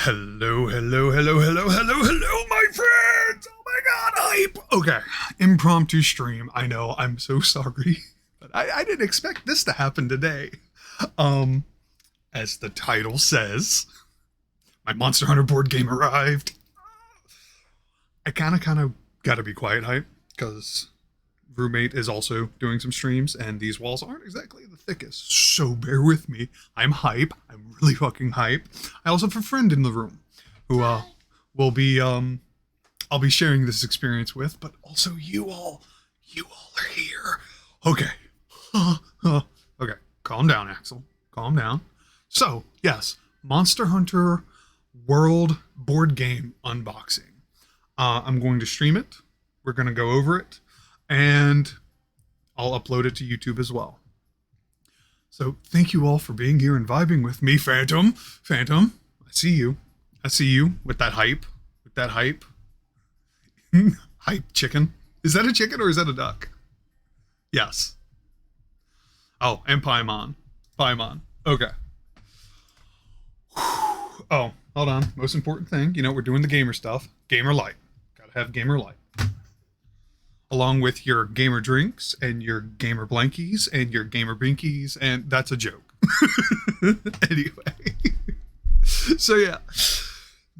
Hello, hello, hello, hello, hello, hello, my friends! Oh my god, hype! Okay, impromptu stream. I know, I'm so sorry. But I didn't expect this to happen today. As the title says, my Monster Hunter board game arrived. I kind of gotta be quiet hype, because roommate is also doing some streams, and these walls aren't exactly the thickest, so bear with me. I'm hype. I'm really fucking hype. I also have a friend in the room who will be I'll be sharing this experience with, but also you all are here. Okay. Okay, calm down, Axel. Calm down. So, yes, Monster Hunter World board game unboxing. I'm going to stream it. We're going to go over it. And I'll upload it to YouTube as well. So thank you all for being here and vibing with me, Phantom. Phantom, I see you. I see you with that hype. With that hype. Hype chicken. Is that a chicken or is that a duck? Yes. Oh, and Paimon. Paimon. Okay. Oh, hold on. Most important thing. You know, we're doing the gamer stuff. Gamer light. Gotta have gamer light. Along with your gamer drinks and your gamer blankies and your gamer binkies, and that's a joke. Anyway. So yeah.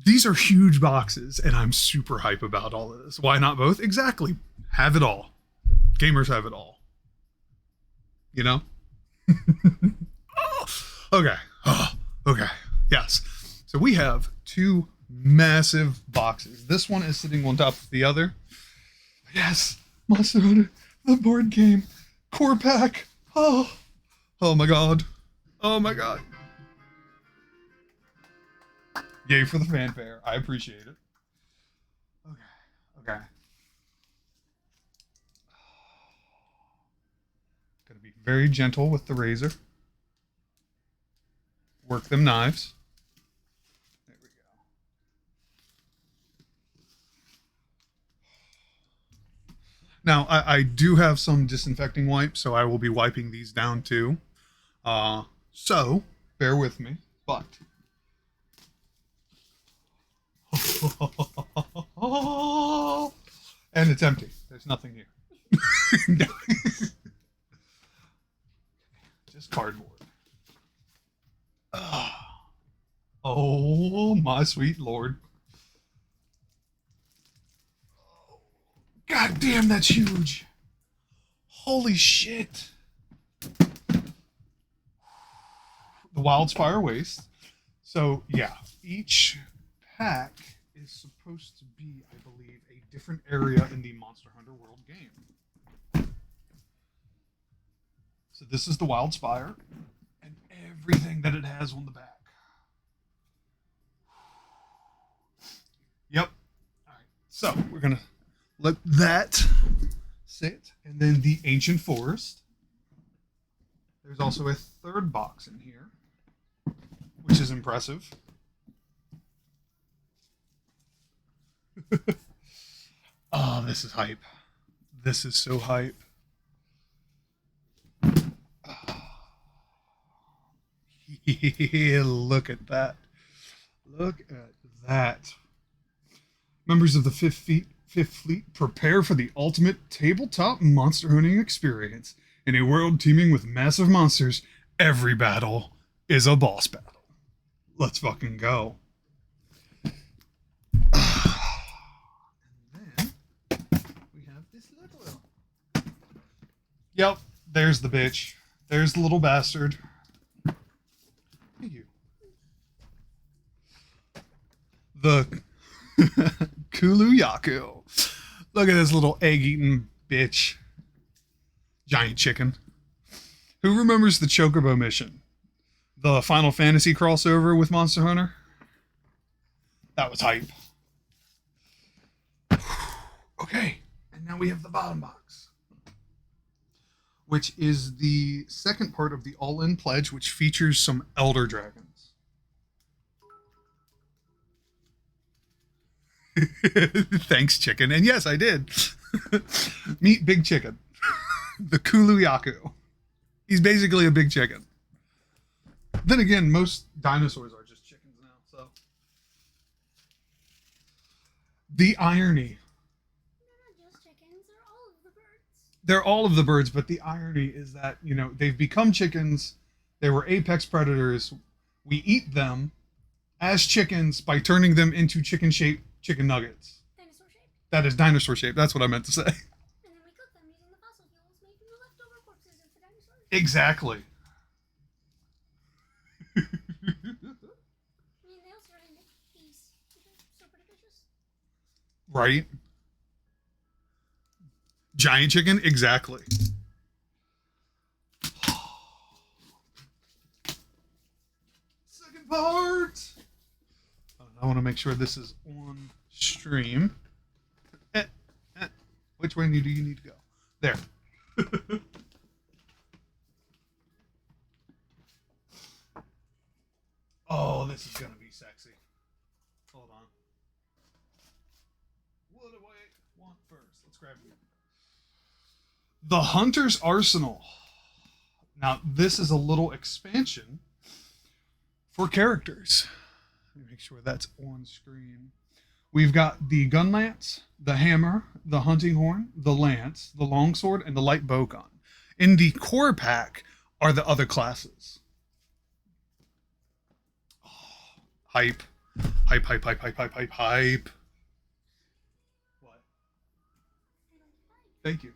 These are huge boxes, and I'm super hype about all of this. Why not both? Exactly. Have it all. Gamers have it all. You know? Okay. Oh, okay. Yes. So we have two massive boxes. This one is sitting on top of the other. Yes, Monster Hunter, the board game, core pack. Oh my god. Oh my god. Yay for the fanfare. I appreciate it. Okay. Gotta be very gentle with the razor. Work them knives. There we go. Now, I do have some disinfecting wipes, so I will be wiping these down too. So, bear with me, but... And it's empty. There's nothing here. Just cardboard. Oh, my sweet lord. God damn, that's huge. Holy shit. The Wildspire Waste. So, yeah, each pack is supposed to be, I believe, a different area in the Monster Hunter World game. So this is the Wildspire and everything that it has on the back. Yep. All right. So we're going to let that sit. And then the Ancient Forest. There's also a third box in here, which is impressive. Oh, this is hype. This is so hype. Look at that. Look at that. Members of the Fifth Fleet, prepare for the ultimate tabletop monster hunting experience. In a world teeming with massive monsters, every battle is a boss battle. Let's fucking go. Yep, there's the bitch. There's the little bastard. Hey, you. The Kuluyaku. Look at this little egg-eating bitch. Giant chicken. Who remembers the Chocobo mission? The Final Fantasy crossover with Monster Hunter? That was hype. Okay, and now we have the bottom box, which is the second part of the All-In Pledge, which features some Elder Dragons. Thanks, chicken. And yes, I did. Meet Big Chicken. The Kuluyaku. He's basically a big chicken. Then again, most dinosaurs are just chickens now, so... The irony. They're not just chickens, they're all of the birds. They're all of the birds, but the irony is that, you know, they've become chickens. They were apex predators. We eat them as chickens by turning them into chicken-shaped chicken nuggets. Dinosaur shape. That is dinosaur shaped. That's what I meant to say. And then we cook them using the fossil fuels made from the leftover corpses of the dinosaurs. Exactly. I mean, they also turn into peas, which are so pretty delicious. Right? Giant chicken? Exactly. Second part. I want to make sure this is on stream. Which way do you need to go? There. Oh, this is going to be sexy. Hold on. What do I want first? Let's grab you. The Hunter's Arsenal. Now, this is a little expansion for characters. Let me make sure that's on screen. We've got the gun lance, the hammer, the hunting horn, the lance, the longsword, and the light bow gun. In the core pack are the other classes. Oh, hype. Hype, hype, hype, hype, hype, hype, hype. What? Thank you.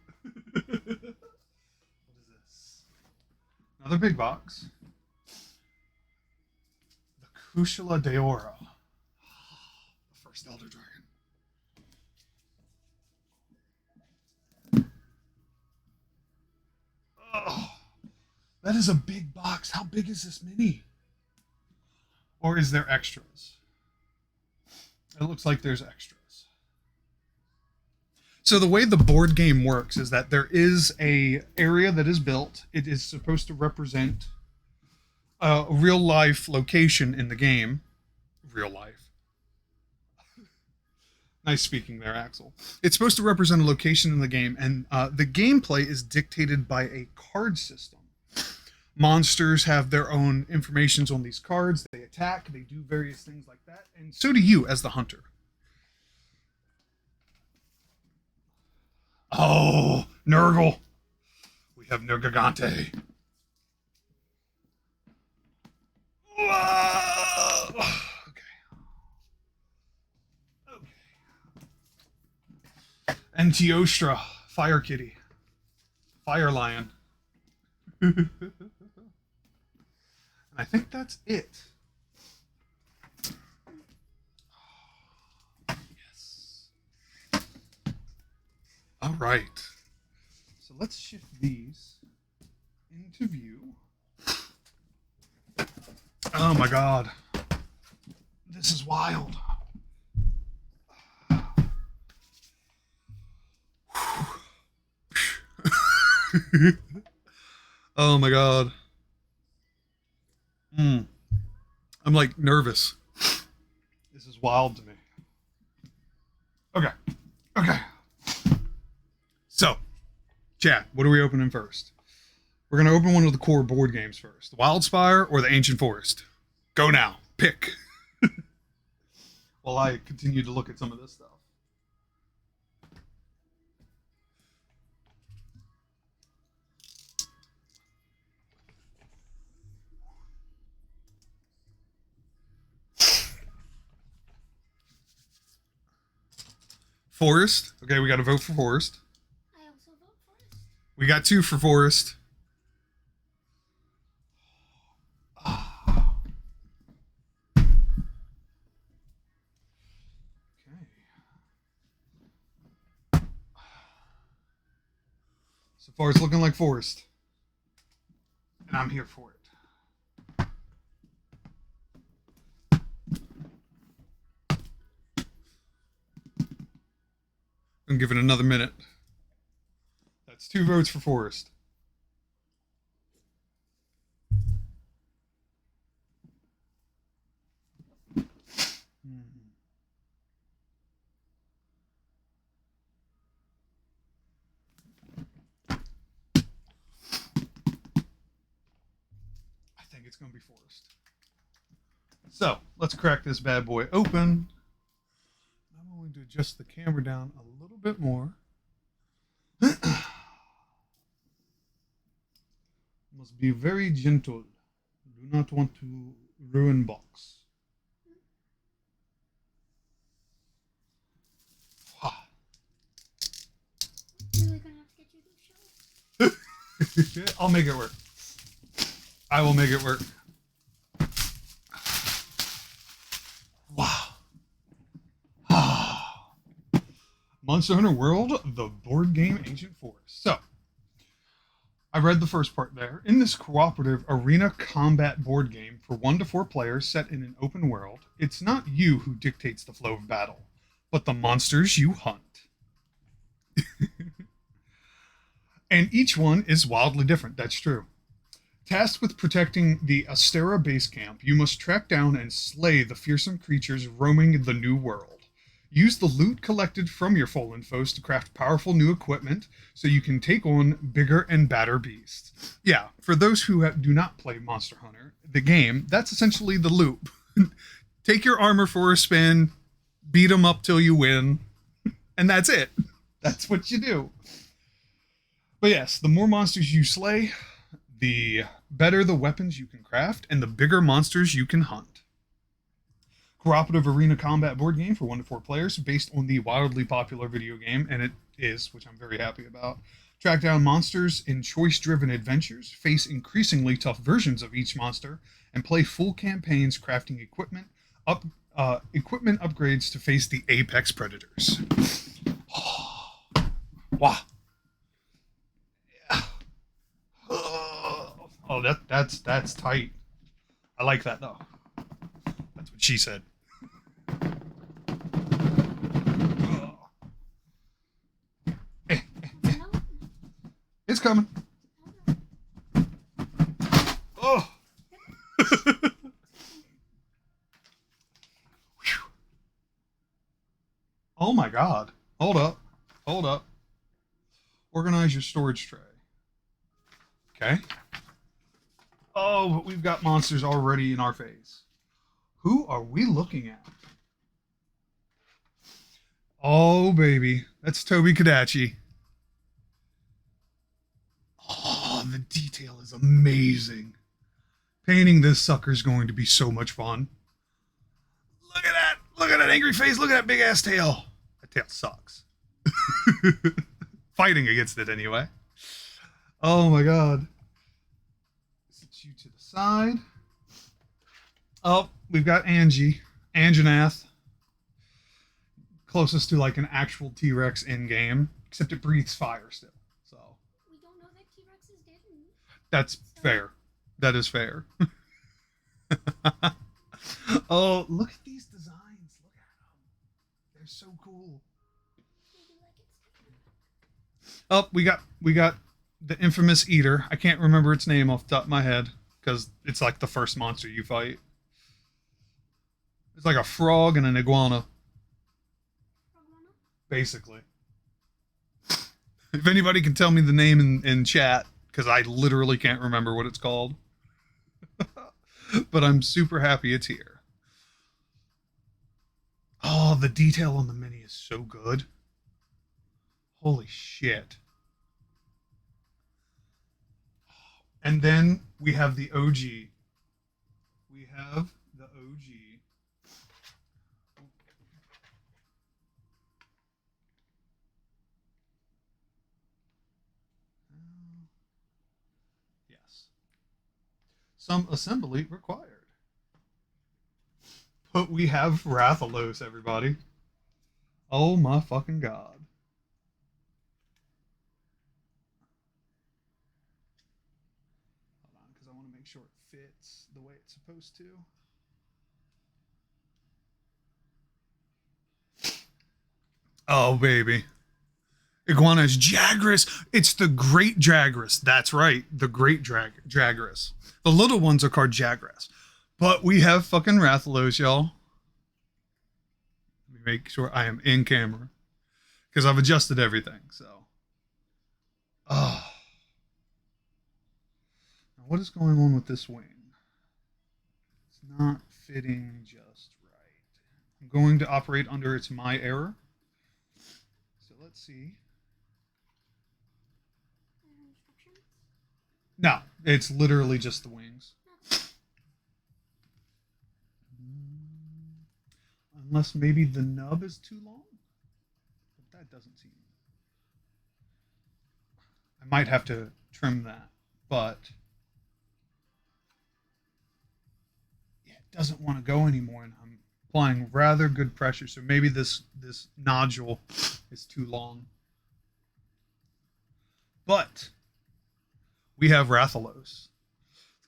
What is this? Another big box. The Cushula Deora. The first Elder Dragon. Oh, that is a big box. How big is this mini? Or is there extras? It looks like there's extras. So the way the board game works is that there is a area that is built. It is supposed to represent a real life location in the game. Real life. Nice speaking there, Axel. It's supposed to represent a location in the game, and the gameplay is dictated by a card system. Monsters have their own informations on these cards. They attack, they do various things like that, and so do you as the hunter. Oh, Nurgle. We have Nergigante. Whoa! Okay. And Teostra, Fire Kitty. Fire Lion. And I think that's it. Yes. All right. So let's shift these into view. Oh my God. This is wild. Oh my God. I'm like nervous. This is wild to me. Okay. Okay. So, chat, what are we opening first? We're going to open one of the core board games first. The Wildspire or the Ancient Forest? Go now. Pick. While I continue to look at some of this stuff. Forest. Okay, we got to vote for Forest. I also vote Forest. We got 2 for Forest. So far, it's looking like Forest. And I'm here for it. I'm giving it another minute. That's 2 votes for Forest. I think it's going to be Forest. So, let's crack this bad boy open. I'm going to adjust the camera down a little bit more. Must be very gentle. Do not want to ruin box. Really gonna have to get you these shells. I'll make it work. I will make it work. Wow. Monster Hunter World, the board game Ancient Forest. So, I read the first part there. In this cooperative arena combat board game for 1 to 4 players set in an open world, it's not you who dictates the flow of battle, but the monsters you hunt. And each one is wildly different, that's true. Tasked with protecting the Astera base camp, you must track down and slay the fearsome creatures roaming the new world. Use the loot collected from your fallen foes to craft powerful new equipment so you can take on bigger and badder beasts. Yeah, for those who do not play Monster Hunter, the game, that's essentially the loop. Take your armor for a spin, beat them up till you win, and that's it. That's what you do. But yes, the more monsters you slay, the better the weapons you can craft, and the bigger monsters you can hunt. Cooperative arena combat board game for 1 to 4 players based on the wildly popular video game, and it is, which I'm very happy about. Track down monsters in choice-driven adventures, face increasingly tough versions of each monster, and play full campaigns crafting equipment upgrades to face the apex predators. Wow. Oh, that's tight. I like that though. That's what she said. It's coming. Oh. Oh my God. Hold up. Hold up. Organize your storage tray. Okay. Oh, but we've got monsters already in our face. Who are we looking at? Oh, baby. That's Toby Kadachi. Oh, the detail is amazing. Painting this sucker's going to be so much fun. Look at that. Look at that angry face. Look at that big ass tail. That tail sucks. Fighting against it anyway. Oh my God. Sit you to the side. Oh, we've got Anjanath. Closest to like an actual T-Rex in game, except it breathes fire still. So We don't know that T-Rex is dead. that's fair. That is fair. Oh, look at these designs. Look at them. They're so cool. Oh, we got the infamous eater. I can't remember its name off the top of my head because it's like the first monster you fight. It's like a frog and an iguana, basically. If anybody can tell me the name in chat, because I literally can't remember what it's called. But I'm super happy it's here. Oh, the detail on the mini is so good. Holy shit. And then we have the OG. We have the OG. Yes. Some assembly required. But we have Rathalos, everybody. Oh my fucking God. Hold on, because I want to make sure it fits the way it's supposed to. Oh, baby. Iguana is Jagras. It's the Great Jagras. That's right. The Great Jagras. The little ones are called Jagras. But we have fucking Rathalos, y'all. Let me make sure I am in camera. Because I've adjusted everything, so. Oh. Now what is going on with this wing? It's not fitting just right. I'm going to operate under its my error. let's see. Instructions? No, it's literally just the wings. Unless maybe the nub is too long. But that doesn't seem. I might have to trim that, but yeah, it doesn't want to go anymore, and I'm applying rather good pressure. So maybe this nodule is too long. But we have Rathalos,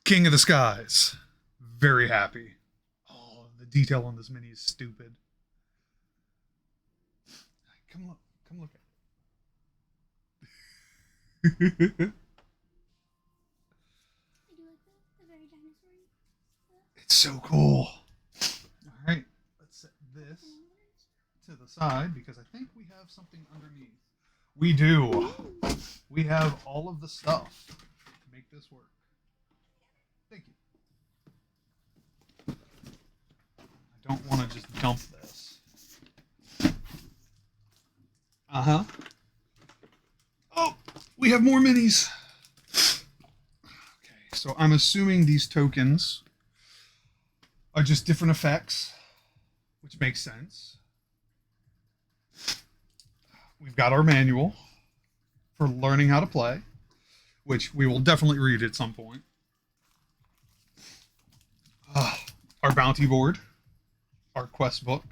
King of the Skies. Very happy. Oh, the detail on this mini is stupid. Come look at it. I do like the very dinosaur. It's so cool. All right, let's set this to the side because I think we have something underneath. We do. We have all of the stuff to make this work. Thank you. I don't want to just dump this. Uh-huh. Oh, we have more minis. Okay, so I'm assuming these tokens are just different effects, which makes sense. We've got our manual for learning how to play, which we will definitely read at some point. Our bounty board, our quest book,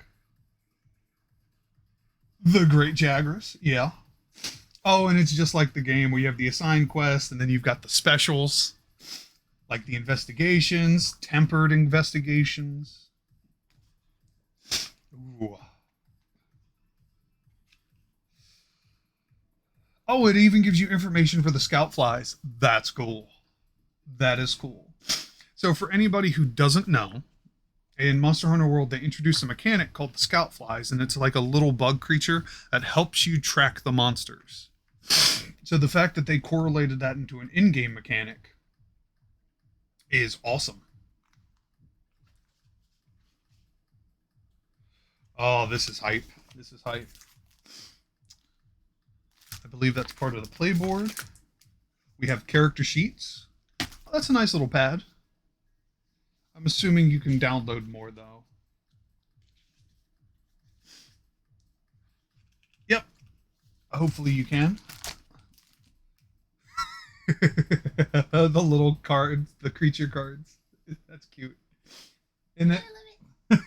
the Great Jagras, yeah. Oh, and it's just like the game where you have the assigned quest, and then you've got the specials, like the investigations, tempered investigations. Ooh. Oh, it even gives you information for the scout flies. That's cool. That is cool. So for anybody who doesn't know, in Monster Hunter World, they introduced a mechanic called the scout flies, and it's like a little bug creature that helps you track the monsters. So the fact that they correlated that into an in-game mechanic is awesome. Oh, this is hype. This is hype. I believe that's part of the playboard. We have character sheets. Oh, that's a nice little pad. I'm assuming you can download more, though. Yep. Hopefully you can. The little cards, the creature cards. That's cute. Isn't it? I love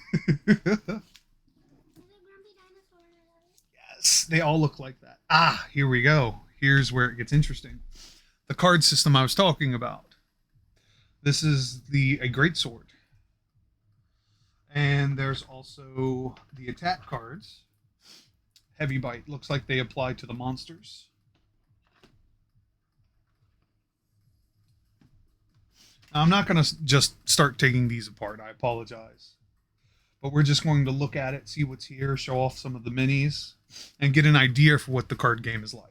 it. Yes, they all look like that. Ah, here we go. Here's where it gets interesting. The card system I was talking about. This is a great sword. And there's also the attack cards. Heavy bite. Looks like they apply to the monsters. Now, I'm not going to just start taking these apart. I apologize. But we're just going to look at it, see what's here, show off some of the minis, and get an idea for what the card game is like.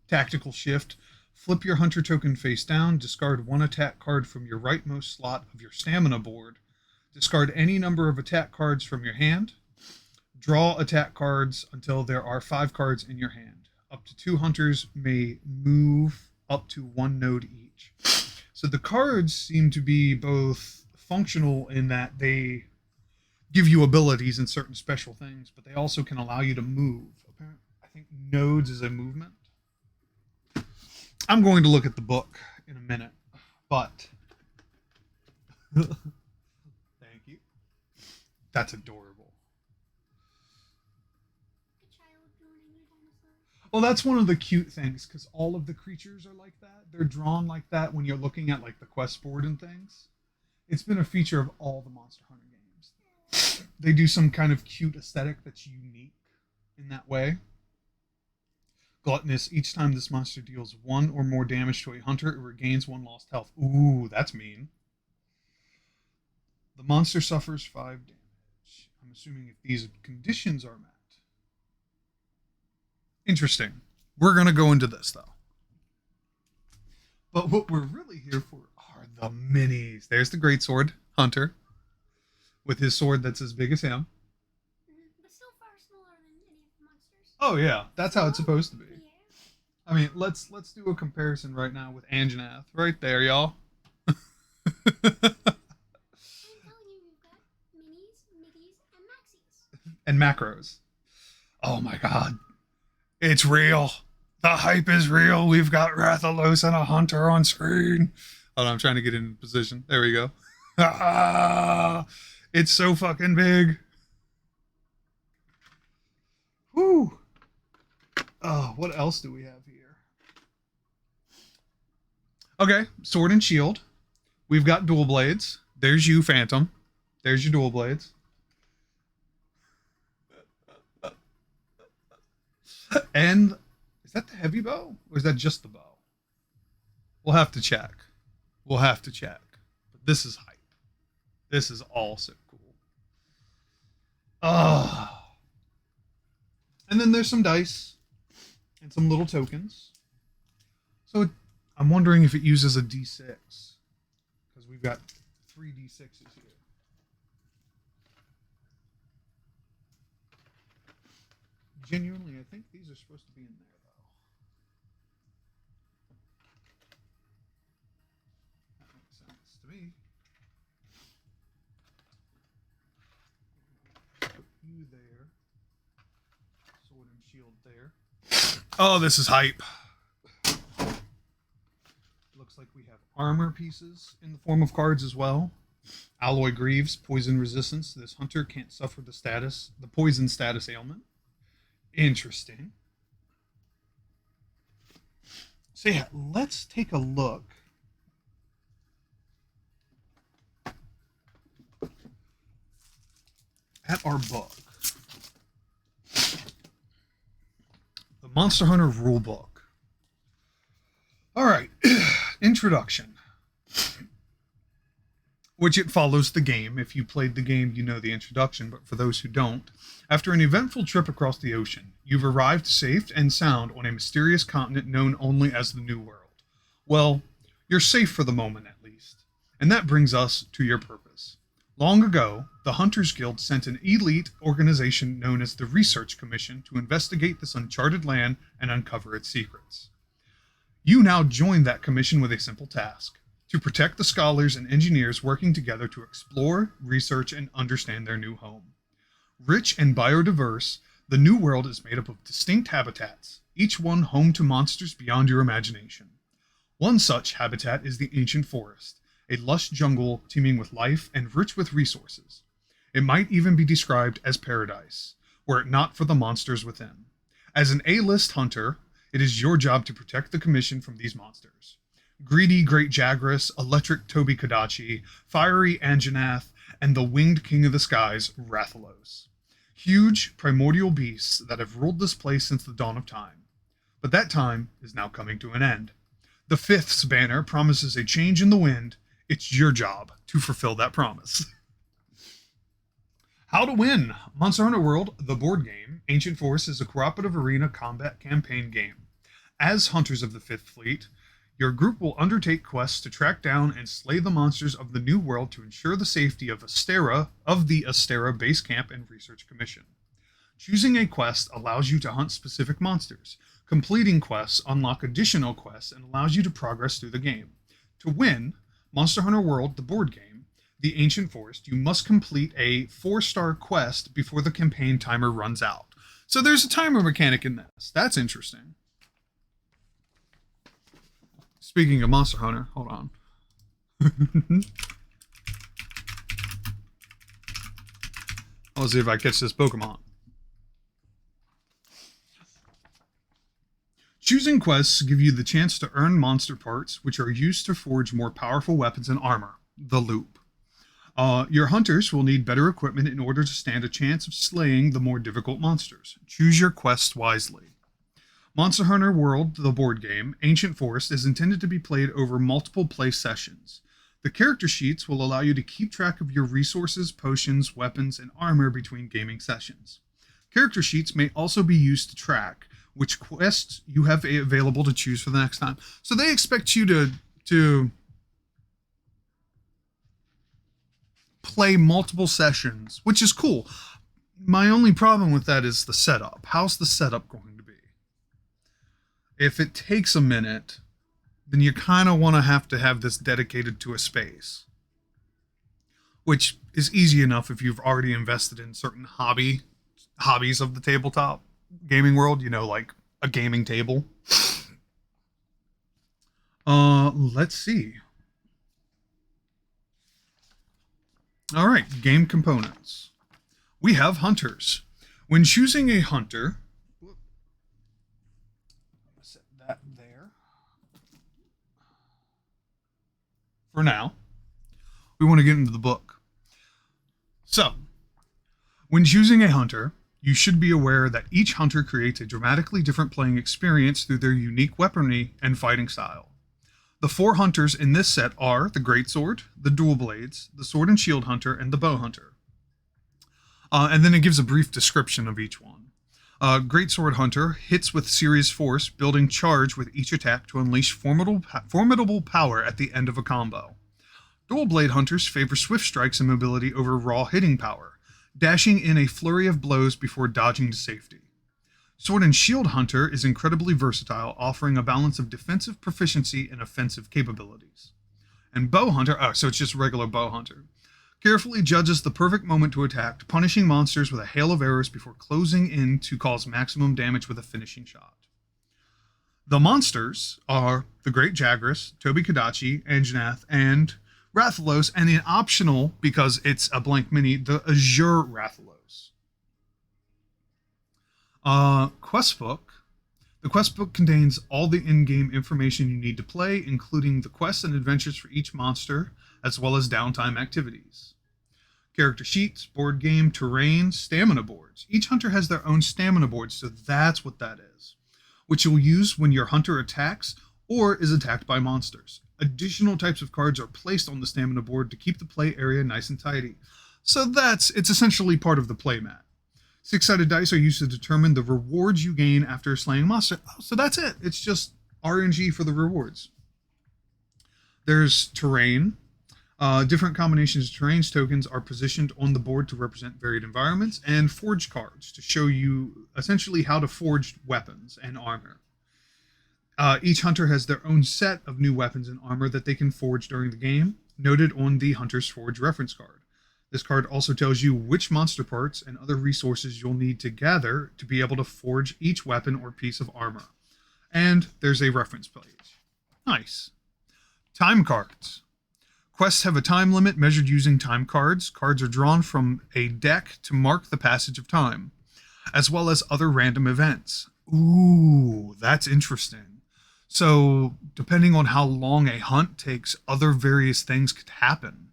Tactical shift. Flip your hunter token face down. Discard one attack card from your rightmost slot of your stamina board. Discard any number of attack cards from your hand. Draw attack cards until there are 5 cards in your hand. Up to 2 hunters may move up to 1 node each. So the cards seem to be both functional in that they give you abilities and certain special things, but they also can allow you to move. I think nodes is a movement. I'm going to look at the book in a minute, but thank you. That's adorable. Well, that's one of the cute things, because all of the creatures are like that. They're drawn like that when you're looking at like the quest board and things. It's been a feature of all the Monster Hunter games. They do some kind of cute aesthetic that's unique in that way. Gluttonous. Each time this monster deals 1 or more damage to a hunter, it regains 1 lost health. Ooh, that's mean. The monster suffers 5 damage. I'm assuming if these conditions are met. Interesting. We're going to go into this, though. But what we're really here for are the minis. There's the greatsword, Hunter, with his sword that's as big as him. But still far smaller than Oh yeah, that's how it's supposed to be. Yeah. I mean, let's do a comparison right now with Anjanath. Right there, y'all. I'm telling you, we've got minis, middies, and maxis. And macros. Oh my god. It's real. The hype is real. We've got Rathalos and a hunter on screen. Hold on, I'm trying to get in position. There we go. It's so fucking big. Whew. Oh, what else do we have here? Okay, sword and shield. We've got dual blades. There's you, Phantom. There's your dual blades. And is that the heavy bow? Or is that just the bow? We'll have to check. We'll have to check. But this is hype. This is also cool. Oh. And then there's some dice and some little tokens. So I'm wondering if it uses a D6. Because we've got 3 D6s here. Genuinely, I think these are supposed to be in there, though. That makes sense to me. Put you there. Sword and shield there. Oh, this is hype. Looks like we have armor pieces in the form of cards as well. Alloy Greaves, poison resistance. This hunter can't suffer the poison status ailment. Interesting. So yeah, let's take a look at our book. The Monster Hunter Rulebook. All right, introduction. Which it follows the game. If you played the game, you know the introduction, but for those who don't, after an eventful trip across the ocean, you've arrived safe and sound on a mysterious continent known only as the New World. Well, you're safe for the moment at least. And that brings us to your purpose. Long ago, the Hunters Guild sent an elite organization known as the Research Commission to investigate this uncharted land and uncover its secrets. You now join that commission with a simple task: to protect the scholars and engineers working together to explore, research, and understand their new home. Rich and biodiverse, the New World is made up of distinct habitats, each one home to monsters beyond your imagination. One such habitat is the Ancient Forest, a lush jungle teeming with life and rich with resources. It might even be described as paradise, were it not for the monsters within. As an A-list hunter, it is your job to protect the Commission from these monsters. Greedy Great Jagras, Electric Toby Kadachi, Fiery Anjanath, and the Winged King of the Skies, Rathalos. Huge, primordial beasts that have ruled this place since the dawn of time. But that time is now coming to an end. The Fifth's banner promises a change in the wind. It's your job to fulfill that promise. How to win? Monster Hunter World, the board game, Ancient Forest is a cooperative arena combat campaign game. As Hunters of the Fifth Fleet, your group will undertake quests to track down and slay the monsters of the New World to ensure the safety of the Astera Base Camp and Research Commission. Choosing a quest allows you to hunt specific monsters. Completing quests unlock additional quests and allows you to progress through the game. To win Monster Hunter World, the board game, the Ancient Forest, you must complete a 4-star quest before the campaign timer runs out. So there's a timer mechanic in this. That's interesting. Speaking of Monster Hunter, hold on. I'll see if I catch this Pokemon. Choosing quests give you the chance to earn monster parts, which are used to forge more powerful weapons and armor, the loop. Your hunters will need better equipment in order to stand a chance of slaying the more difficult monsters. Choose your quests wisely. Monster Hunter World, the board game, Ancient Forest, is intended to be played over multiple play sessions. The character sheets will allow you to keep track of your resources, potions, weapons, and armor between gaming sessions. Character sheets may also be used to track which quests you have available to choose for the next time. So they expect you to play multiple sessions, which is cool. My only problem with that is the setup. How's the setup going to be? If it takes a minute, then you kind of want to have this dedicated to a space, which is easy enough if you've already invested in certain hobbies of the tabletop gaming world, you know, like a gaming table. Let's see. All right, game components. We have hunters. When choosing a hunter, set that there. For now, we want to get into the book. So, when choosing a hunter, you should be aware that each hunter creates a dramatically different playing experience through their unique weaponry and fighting style. The 4 hunters in this set are the Greatsword, the Dual Blades, the Sword and Shield Hunter, and the Bow Hunter. And then it gives a brief description of each one. Greatsword Hunter hits with serious force, building charge with each attack to unleash formidable power at the end of a combo. Dual Blade Hunters favor swift strikes and mobility over raw hitting power, dashing in a flurry of blows before dodging to safety. Sword and Shield Hunter is incredibly versatile, offering a balance of defensive proficiency and offensive capabilities. And Bow Hunter, so it's just regular Bow Hunter, carefully judges the perfect moment to attack, punishing monsters with a hail of arrows before closing in to cause maximum damage with a finishing shot. The monsters are the Great Jagras, Tobi Kadachi, Anjanath, and Rathalos, and an optional, because it's a blank mini, the Azure Rathalos. Quest book. The quest book contains all the in-game information you need to play, including the quests and adventures for each monster, as well as downtime activities. Character sheets, board game, terrain, stamina boards. Each hunter has their own stamina board, so that's what that is, which you'll use when your hunter attacks or is attacked by monsters. Additional types of cards are placed on the stamina board to keep the play area nice and tidy. So it's essentially part of the playmat. 6-sided dice are used to determine the rewards you gain after slaying a monster. Oh, so that's it. It's just RNG for the rewards. There's terrain. Different combinations of terrains tokens are positioned on the board to represent varied environments, and forge cards to show you essentially how to forge weapons and armor. Each hunter has their own set of new weapons and armor that they can forge during the game, noted on the Hunter's Forge reference card. This card also tells you which monster parts and other resources you'll need to gather to be able to forge each weapon or piece of armor. And there's a reference page. Nice. Time cards. Quests have a time limit measured using time cards. Cards are drawn from a deck to mark the passage of time, as well as other random events. Ooh, that's interesting. So, depending on how long a hunt takes, other various things could happen.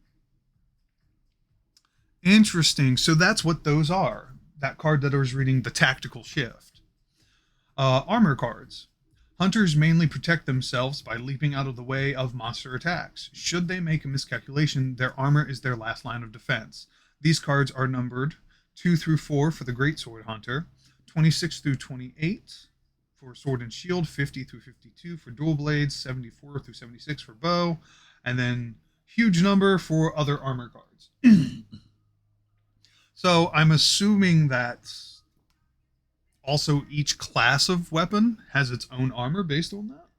Interesting. So that's what those are. That card that I was reading, the Tactical Shift. Armor cards. Hunters mainly protect themselves by leaping out of the way of monster attacks. Should they make a miscalculation, their armor is their last line of defense. These cards are numbered 2 through 4 for the Greatsword Hunter, 26 through 28 for Sword and Shield, 50 through 52 for Dual Blades, 74 through 76 for Bow, and then huge number for other armor cards. So I'm assuming that also each class of weapon has its own armor based on that.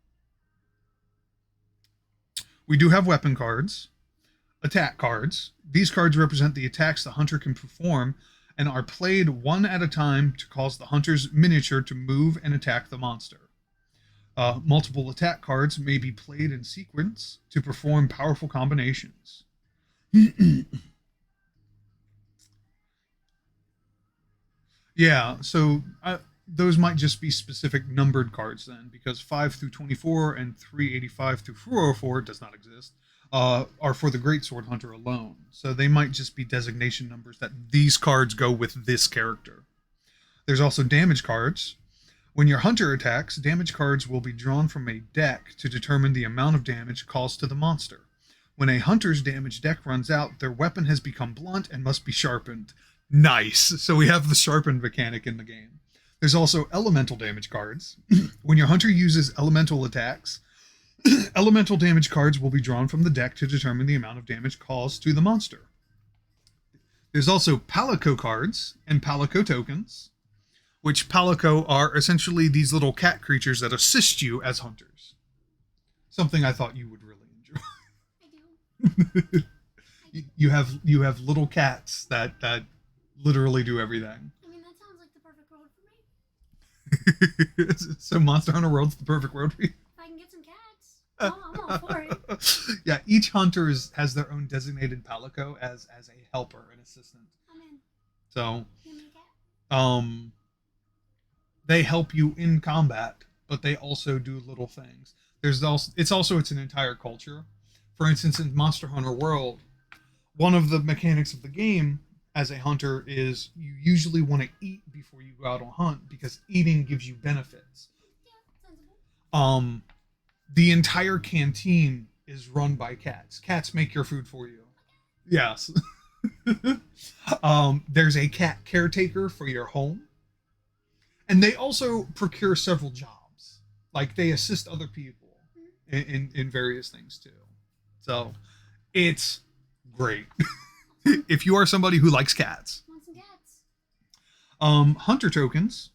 We do have weapon cards, attack cards. These cards represent the attacks the hunter can perform and are played one at a time to cause the hunter's miniature to move and attack the monster. Multiple attack cards may be played in sequence to perform powerful combinations. Yeah, so those might just be specific numbered cards then, because 5 through 24 and 385 through 404 does not exist, are for the Greatsword Hunter alone. So they might just be designation numbers that these cards go with this character. There's also damage cards. When your hunter attacks, damage cards will be drawn from a deck to determine the amount of damage caused to the monster. When a hunter's damage deck runs out, their weapon has become blunt and must be sharpened. Nice. So we have the sharpened mechanic in the game. There's also elemental damage cards. When your hunter uses elemental attacks, elemental damage cards will be drawn from the deck to determine the amount of damage caused to the monster. There's also Palico cards and Palico tokens, which Palico are essentially these little cat creatures that assist you as hunters. Something I thought you would really enjoy. I do. You have little cats that literally do everything. I mean, that sounds like the perfect world for me. So Monster Hunter World's the perfect world for you. If I can get some cats, I'm all for it. Yeah, each hunter has their own designated Palico as a helper and assistant. I'm in. So, Give me a cat. they help you in combat, but they also do little things. It's an entire culture. For instance, in Monster Hunter World, one of the mechanics of the game as a hunter is you usually want to eat before you go out on hunt because eating gives you benefits. Yeah, sensible. The entire canteen is run by cats. Cats make your food for you. Yes. There's a cat caretaker for your home. And they also procure several jobs. Like they assist other people in various things too. So it's great. If you are somebody who likes cats. Want some cats? Hunter tokens,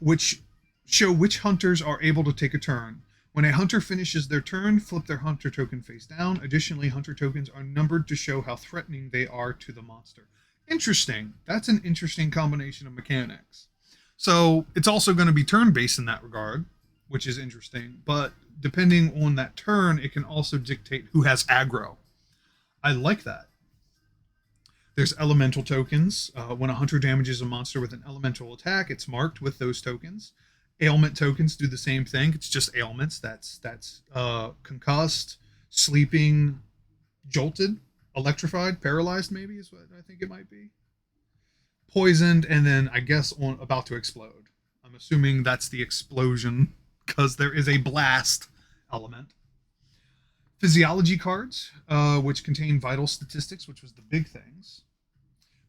which show which hunters are able to take a turn. When a hunter finishes their turn, flip their hunter token face down. Additionally, hunter tokens are numbered to show how threatening they are to the monster. Interesting. That's an interesting combination of mechanics. So it's also going to be turn-based in that regard, which is interesting. But depending on that turn, it can also dictate who has aggro. I like that. There's elemental tokens. When a hunter damages a monster with an elemental attack, it's marked with those tokens. Ailment tokens do the same thing. It's just ailments. That's concussed, sleeping, jolted, electrified, paralyzed. Maybe is what I think it might be. Poisoned, and then I guess about to explode. I'm assuming that's the explosion because there is a blast element. Physiology cards, which contain vital statistics, which was the big things.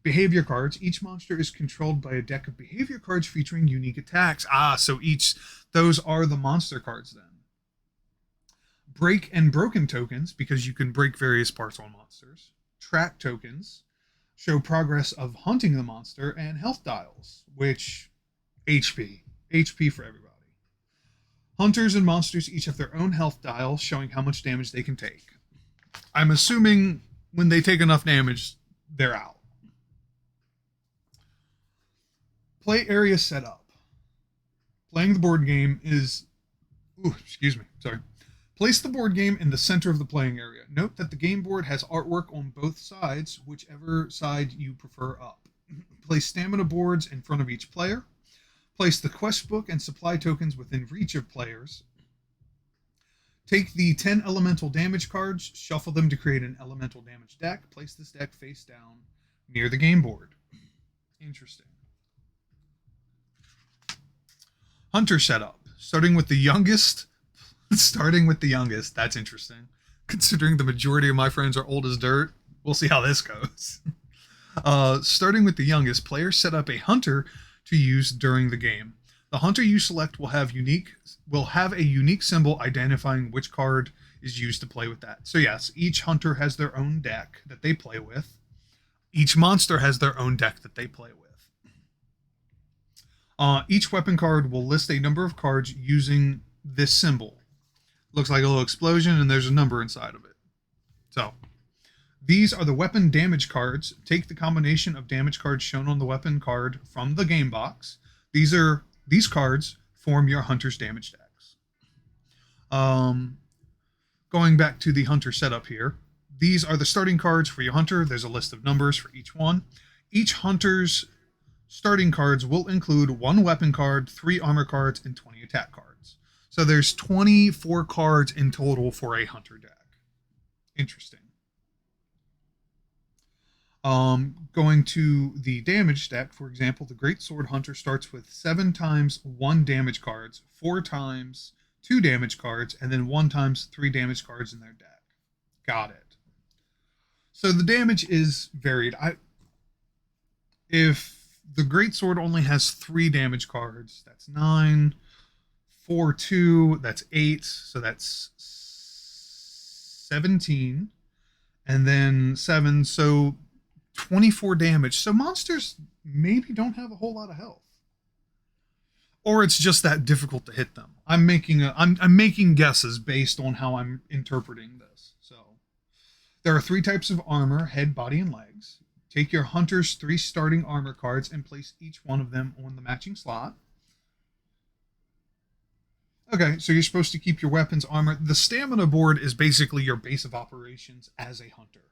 Behavior cards. Each monster is controlled by a deck of behavior cards featuring unique attacks. So those are the monster cards then. Break and broken tokens, because you can break various parts on monsters. Track tokens show progress of hunting the monster, and health dials, which HP for everybody. Hunters and monsters each have their own health dial showing how much damage they can take. I'm assuming when they take enough damage, they're out. Play area setup. Playing the board game is... Place the board game in the center of the playing area. Note that the game board has artwork on both sides, whichever side you prefer up. Place stamina boards in front of each player. Place the quest book and supply tokens within reach of players. Take the 10 elemental damage cards, shuffle them to create an elemental damage deck. Place this deck face down near the game board. Interesting. Hunter setup. Starting with the youngest, that's interesting. Considering the majority of my friends are old as dirt, we'll see how this goes. Starting with the youngest, players set up a hunter to use during the game. The hunter you select will have a unique symbol identifying which card is used to play with that. So yes, each hunter has their own deck that they play with. Each monster has their own deck that they play with. Each weapon card will list a number of cards using this symbol. Looks like a little explosion, and there's a number inside of it. So, these are the weapon damage cards. Take the combination of damage cards shown on the weapon card from the game box. These cards form your hunter's damage decks. Going back to the hunter setup here, these are the starting cards for your hunter. There's a list of numbers for each one. Each hunter's starting cards will include 1 weapon card, 3 armor cards, and 20 attack cards. So there's 24 cards in total for a hunter deck. Interesting. Going to the damage deck, for example, the Great Sword Hunter starts with 7 times 1 damage cards, 4 times 2 damage cards, and then 1 times 3 damage cards in their deck. Got it. So the damage is varied. If the Great Sword only has 3 damage cards, that's 9, 4, 2, that's 8, so that's 17, and then 7, so 24 damage. So monsters maybe don't have a whole lot of health. Or it's just that difficult to hit them. I'm making guesses based on how I'm interpreting this. So there are 3 types of armor: head, body, and legs. Take your hunter's 3 starting armor cards and place each one of them on the matching slot. Okay, so you're supposed to keep your weapons, armor. The stamina board is basically your base of operations as a hunter.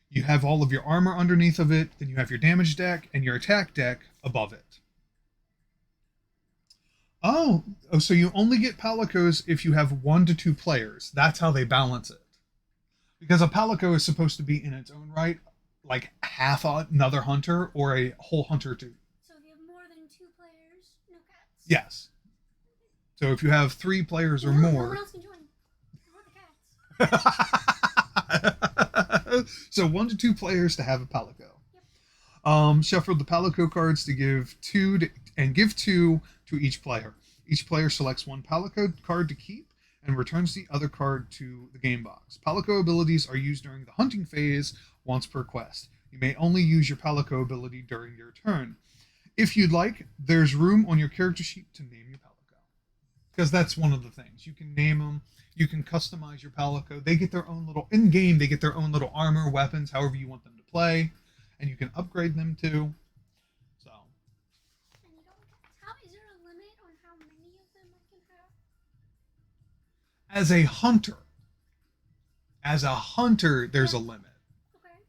You have all of your armor underneath of it, then you have your damage deck and your attack deck above it. Oh, so you only get palicos if you have 1 to 2 players. That's how they balance it. Because a palico is supposed to be in its own right, like half another hunter or a whole hunter too. So if you have more than 2 players, no cats? Yes. So if you have 3 players or No more... one else can join. I want the cats. So 1 to 2 players to have a palico. Yep. Shuffle the palico cards to give 2 to each player. Each player selects 1 palico card to keep and returns the other card to the game box. Palico abilities are used during the hunting phase once per quest. You may only use your palico ability during your turn. If you'd like, there's room on your character sheet to name your palico. Because that's one of the things. You can name them. You can customize your palico. They get their own little, in-game, they get their own little armor, weapons, however you want them to play. And you can upgrade them too. So. And you don't get, how, is there a limit on how many of them I can have? As a hunter, there's a limit. Okay.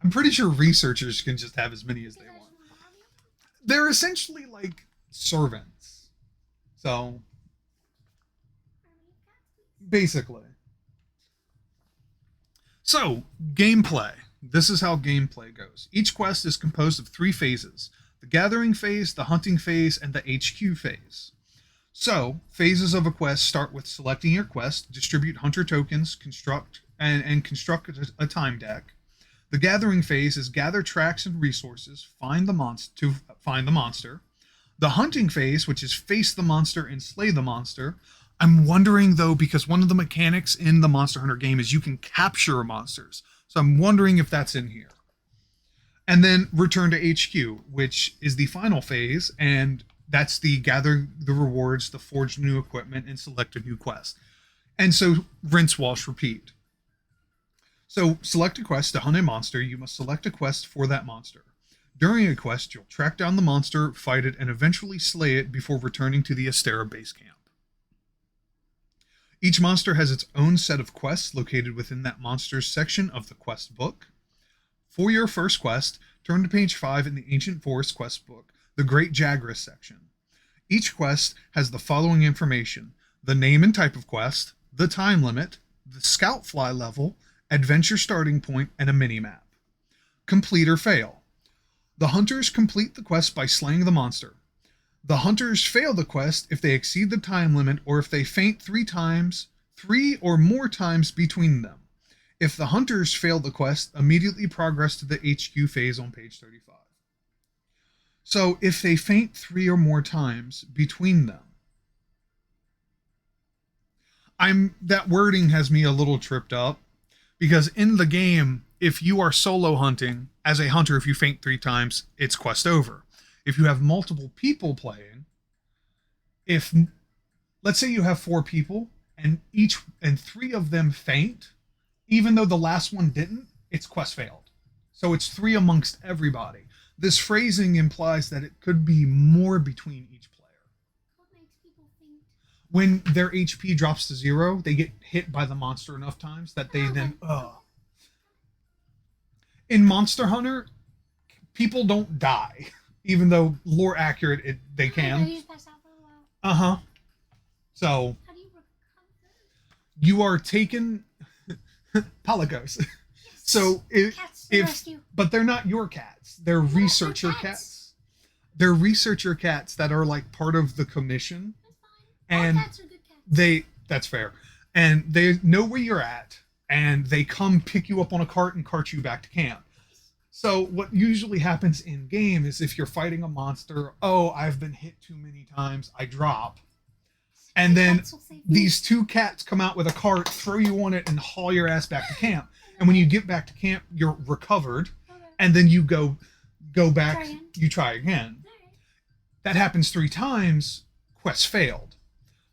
I'm pretty sure researchers can just have as many as they Because I want. just want to have them. They're essentially like servants. So, How many cats, please? basically. So, gameplay. This is how gameplay goes. Each quest is composed of 3 phases: the gathering phase, the hunting phase, and the HQ phase. So, phases of a quest start with selecting your quest, distribute hunter tokens, construct a time deck. The gathering phase is gather tracks and resources, find the monster. The hunting phase, which is face the monster and slay the monster. I'm wondering though, because one of the mechanics in the Monster Hunter game is you can capture monsters. So I'm wondering if that's in here. And then return to HQ, which is the final phase, and that's the gather the rewards, the forge new equipment, and select a new quest. And so rinse, wash, repeat. So select a quest to hunt a monster. You must select a quest for that monster. During a quest, you'll track down the monster, fight it, and eventually slay it before returning to the Astera base camp. Each monster has its own set of quests located within that monster's section of the quest book. For your first quest, turn to page 5 in the Ancient Forest quest book, the Great Jagras section. Each quest has the following information: the name and type of quest, the time limit, the scout fly level, adventure starting point, and a mini-map. Complete or fail. The hunters complete the quest by slaying the monster. The hunters fail the quest if they exceed the time limit or if they faint 3 or more times between them. If the hunters fail the quest, immediately progress to the HQ phase on page 35. So if they faint 3 or more times between them, that wording has me a little tripped up, because in the game, if you are solo hunting, as a hunter, if you faint 3 times, it's quest over. If you have multiple people playing, let's say you have 4 people and 3 of them faint, even though the last one didn't, it's quest failed. So it's 3 amongst everybody. This phrasing implies that it could be more between each player. What makes people faint? When their HP drops to 0, they get hit by the monster enough times that they then, In Monster Hunter, people don't die, even though lore accurate, they can. You just pass out for a while. So How do you recover? you are taken palicos. So Cats to if rescue. but they're not your cats. They're researcher cats. They're researcher cats that are like part of the commission. That's fine. And All cats are good cats. that's fair. And they know where you're at, and they come pick you up on a cart and cart you back to camp. So what usually happens in game is if you're fighting a monster, I've been hit too many times, I drop. And then Cats will save me. these 2 cats come out with a cart, throw you on it, and haul your ass back to camp. And when you get back to camp, you're recovered, Okay. and then you go back. Try again. You try again. Alright. That happens 3 times. Quest failed.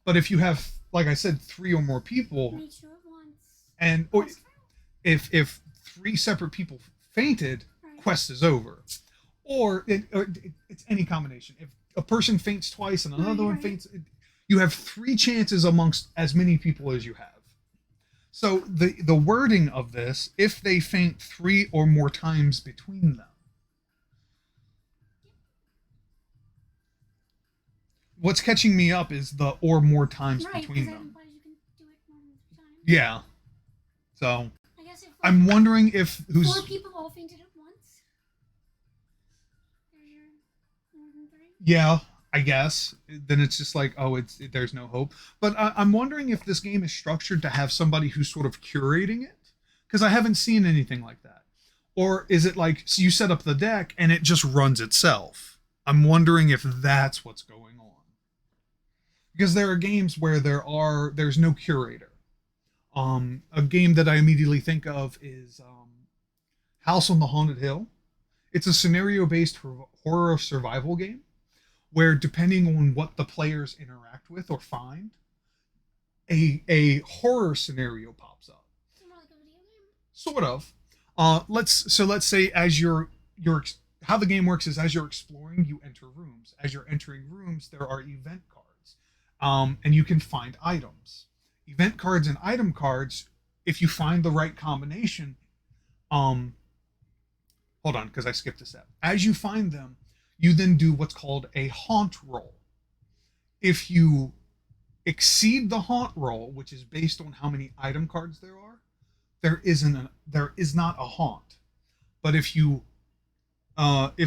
But if you have, like I said, 3 or more people, Make sure it once. and or Quest failed. if 3 separate people fainted, Right. quest is over. Or it's any combination. If a person faints twice and another one Right. faints, you have 3 chances amongst as many people as you have. So the wording of this, if they faint 3 or more times between them. What's catching me up is the or more times Right, between because that them. implies you can do it more than 3 times. Yeah. So I guess if I'm wondering if 4 who's people all fainted at once. There's your more than 3. yeah, I guess. Then it's just like, oh, there's no hope. But I'm wondering if this game is structured to have somebody who's sort of curating it, because I haven't seen anything like that. Or is it like so you set up the deck and it just runs itself? I'm wondering if that's what's going on. Because there are games where there's no curator. A game that I immediately think of is House on the Haunted Hill. It's a scenario-based horror survival game where, depending on what the players interact with or find, a horror scenario pops up. It's more like a video game. Sort of. Let's say as you're how the game works is as you're exploring, you enter rooms. As you're entering rooms, there are event cards, and you can find items. Event cards and item cards, if you find the right combination, hold on, because I skipped a step. As you find them, you then do what's called a haunt roll. If you exceed the haunt roll, which is based on how many item cards there are, there is not a haunt. But if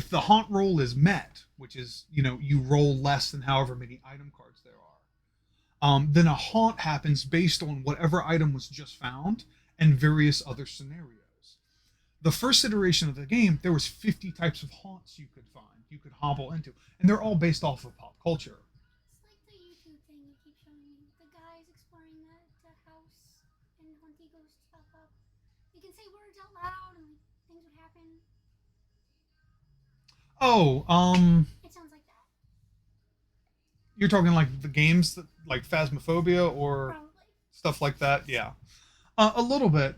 the haunt roll is met, which is you roll less than however many item cards there are, then a haunt happens based on whatever item was just found and various other scenarios. The first iteration of the game, there was 50 types of haunts you could find, you could hobble into, and they're all based off of pop culture. It's like the YouTube thing you keep showing me. The guys exploring the house and Hunty ghosts pop up. You can say words out loud and things would happen. Oh, It sounds like that. you're talking like the games that, like Phasmophobia or Probably. stuff like that? Yeah. A little bit,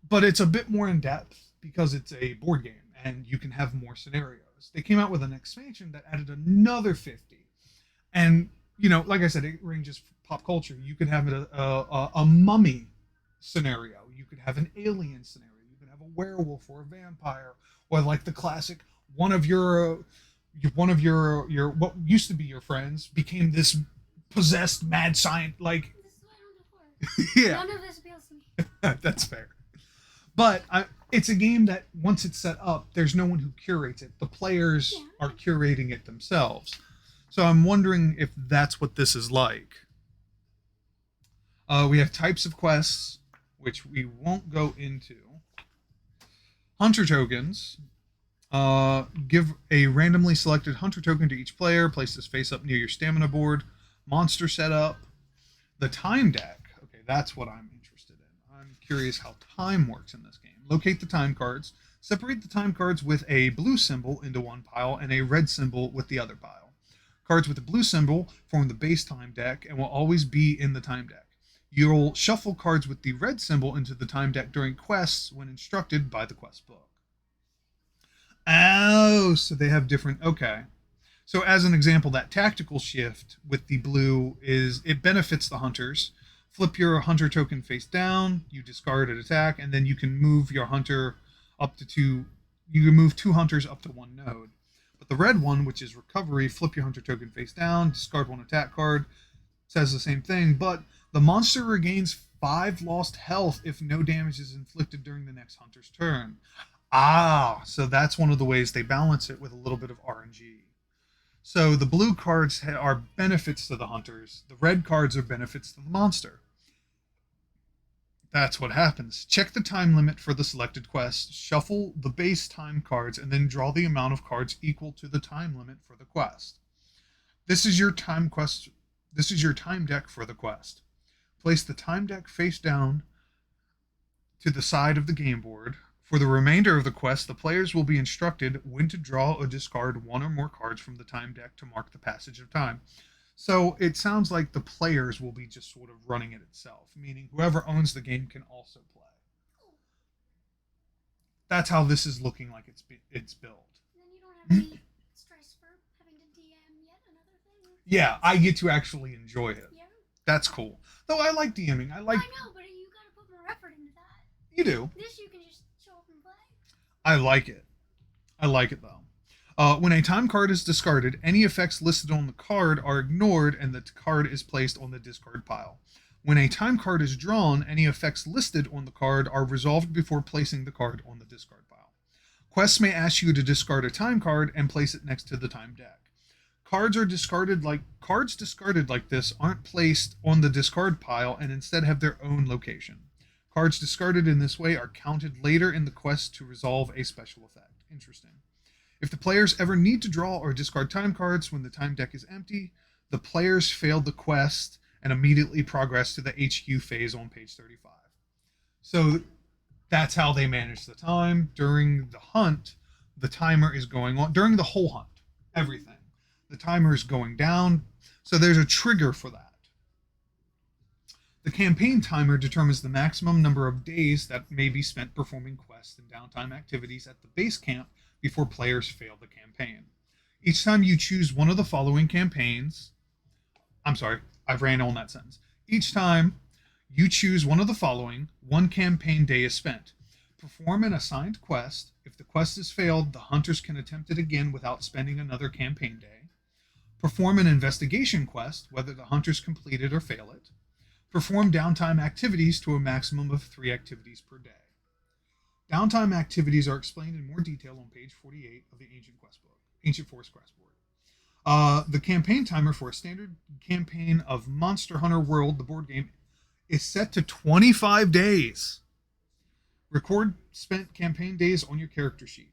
but it's a bit more in depth because it's a board game and you can have more scenarios. They came out with an expansion that added another 50. And, like I said, it ranges pop culture. You could have a mummy scenario. You could have an alien scenario. You could have a werewolf or a vampire, or like the classic one of your what used to be your friends became this possessed mad scientist. Like, This is what I don't do for. yeah, None of this appeals to me. that's fair. But it's a game that once it's set up, there's no one who curates it. The players are curating it themselves. So I'm wondering if that's what this is like. We have types of quests, which we won't go into. Hunter tokens. Give a randomly selected hunter token to each player. Place this face up near your stamina board. Monster setup. The time deck. Okay, that's what I'm interested in. I'm curious how time works in this game. Locate the time cards. Separate the time cards with a blue symbol into one pile and a red symbol with the other pile. Cards with a blue symbol form the base time deck and will always be in the time deck. You'll shuffle cards with the red symbol into the time deck during quests when instructed by the quest book. Oh, so they have different... Okay. So as an example, that tactical shift with the blue it benefits the hunters. Flip your hunter token face down, you discard an attack, and then you can move your hunter up to 2... You can move 2 hunters up to 1 node. But the red one, which is recovery, flip your hunter token face down, discard 1 attack card, says the same thing, but the monster regains 5 lost health if no damage is inflicted during the next hunter's turn. Ah, so that's one of the ways they balance it with a little bit of RNG. So the blue cards are benefits to the hunters. The red cards are benefits to the monster. That's what happens. Check the time limit for the selected quest, shuffle the base time cards, and then draw the amount of cards equal to the time limit for the quest. This is your time deck for the quest. Place the time deck face down to the side of the game board. For the remainder of the quest, the players will be instructed when to draw or discard one or more cards from the time deck to mark the passage of time. So it sounds like the players will be just sort of running it itself, meaning whoever owns the game can also play. That's how this is looking like it's built. And then you don't have any stress for having to DM yet another thing. Yeah, I get to actually enjoy it. Yeah. That's cool. Though I like DMing. I I know, but you gotta put more effort into that. You do. This you can just show up and play. I like it. I like it though. When a time card is discarded, any effects listed on the card are ignored and the card is placed on the discard pile. When a time card is drawn, any effects listed on the card are resolved before placing the card on the discard pile. Quests may ask you to discard a time card and place it next to the time deck. Cards discarded like this aren't placed on the discard pile and instead have their own location. Cards discarded in this way are counted later in the quest to resolve a special effect. Interesting. If the players ever need to draw or discard time cards when the time deck is empty, the players failed the quest and immediately progress to the HQ phase on page 35. So that's how they manage the time. During the hunt, the timer is going on. During the whole hunt, everything. The timer is going down. So there's a trigger for that. The campaign timer determines the maximum number of days that may be spent performing quests and downtime activities at the base camp before players fail the campaign. Each time you choose one of the following campaigns, I ran on that sentence. Each time you choose one of the following, one campaign day is spent. Perform an assigned quest. If the quest is failed, the hunters can attempt it again without spending another campaign day. Perform an investigation quest, whether the hunters complete it or fail it. Perform downtime activities to a maximum of 3 activities per day. Downtime activities are explained in more detail on page 48 of the Ancient Forest quest board. The campaign timer for a standard campaign of Monster Hunter World, the board game, is set to 25 days. Record spent campaign days on your character sheet.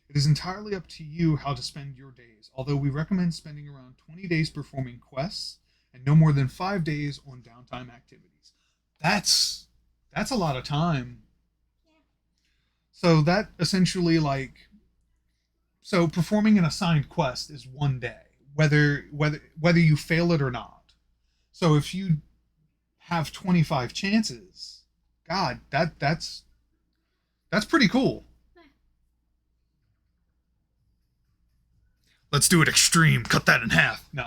It is entirely up to you how to spend your days, although we recommend spending around 20 days performing quests and no more than 5 days on downtime activities. That's a lot of time. So that essentially so performing an assigned quest is 1 day, whether you fail it or not. So if you have 25 chances, God, that's pretty cool. Let's do it extreme. Cut that in half. No.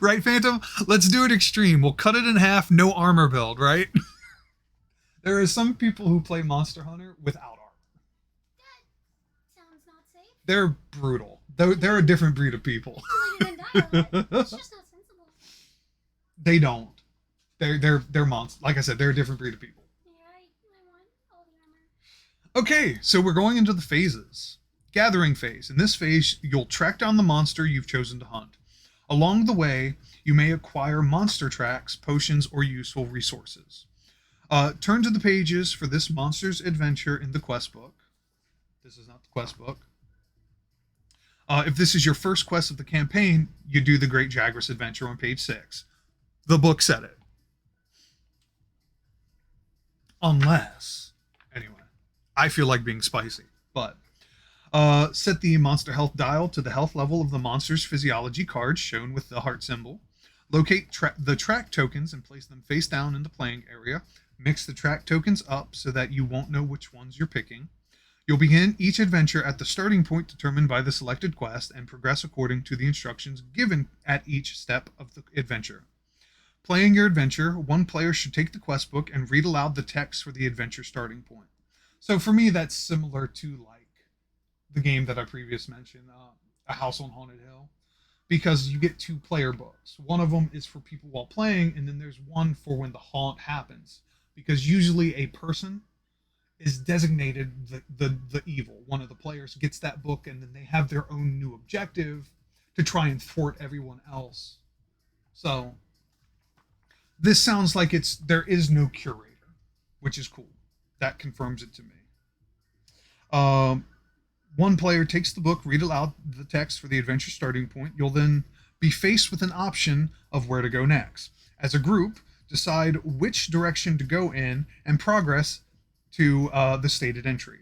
Right, Phantom? Let's do it extreme. We'll cut it in half, no armor build, right? There are some people who play Monster Hunter without armor. That sounds not safe. They're brutal. They're a different breed of people. It's just not sensible. They don't. They're monsters. Like I said, they're a different breed of people. Yeah, I want all the armor. Okay, so we're going into the phases. Gathering phase. In this phase, you'll track down the monster you've chosen to hunt. Along the way, you may acquire monster tracks, potions, or useful resources. Turn to the pages for this monster's adventure in the quest book. This is not the quest book. If this is your first quest of the campaign, you do the Great Jagras adventure on page 6. The book said it. Unless, anyway, I feel like being spicy, but set the monster health dial to the health level of the monster's physiology card shown with the heart symbol. Locate the track tokens and place them face down in the playing area. Mix the track tokens up so that you won't know which ones you're picking. You'll begin each adventure at the starting point determined by the selected quest and progress according to the instructions given at each step of the adventure. Playing your adventure, one player should take the quest book and read aloud the text for the adventure starting point. So for me, that's similar to like the game that I previously mentioned, A House on Haunted Hill, because you get 2 player books. One of them is for people while playing, and then there's one for when the haunt happens, because usually a person is designated the evil. One of the players gets that book, and then they have their own new objective to try and thwart everyone else. So this sounds like there is no curator, which is cool. That confirms it to me. One player takes the book, read aloud the text for the adventure starting point. You'll then be faced with an option of where to go next. As a group, decide which direction to go in, and progress to the stated entry.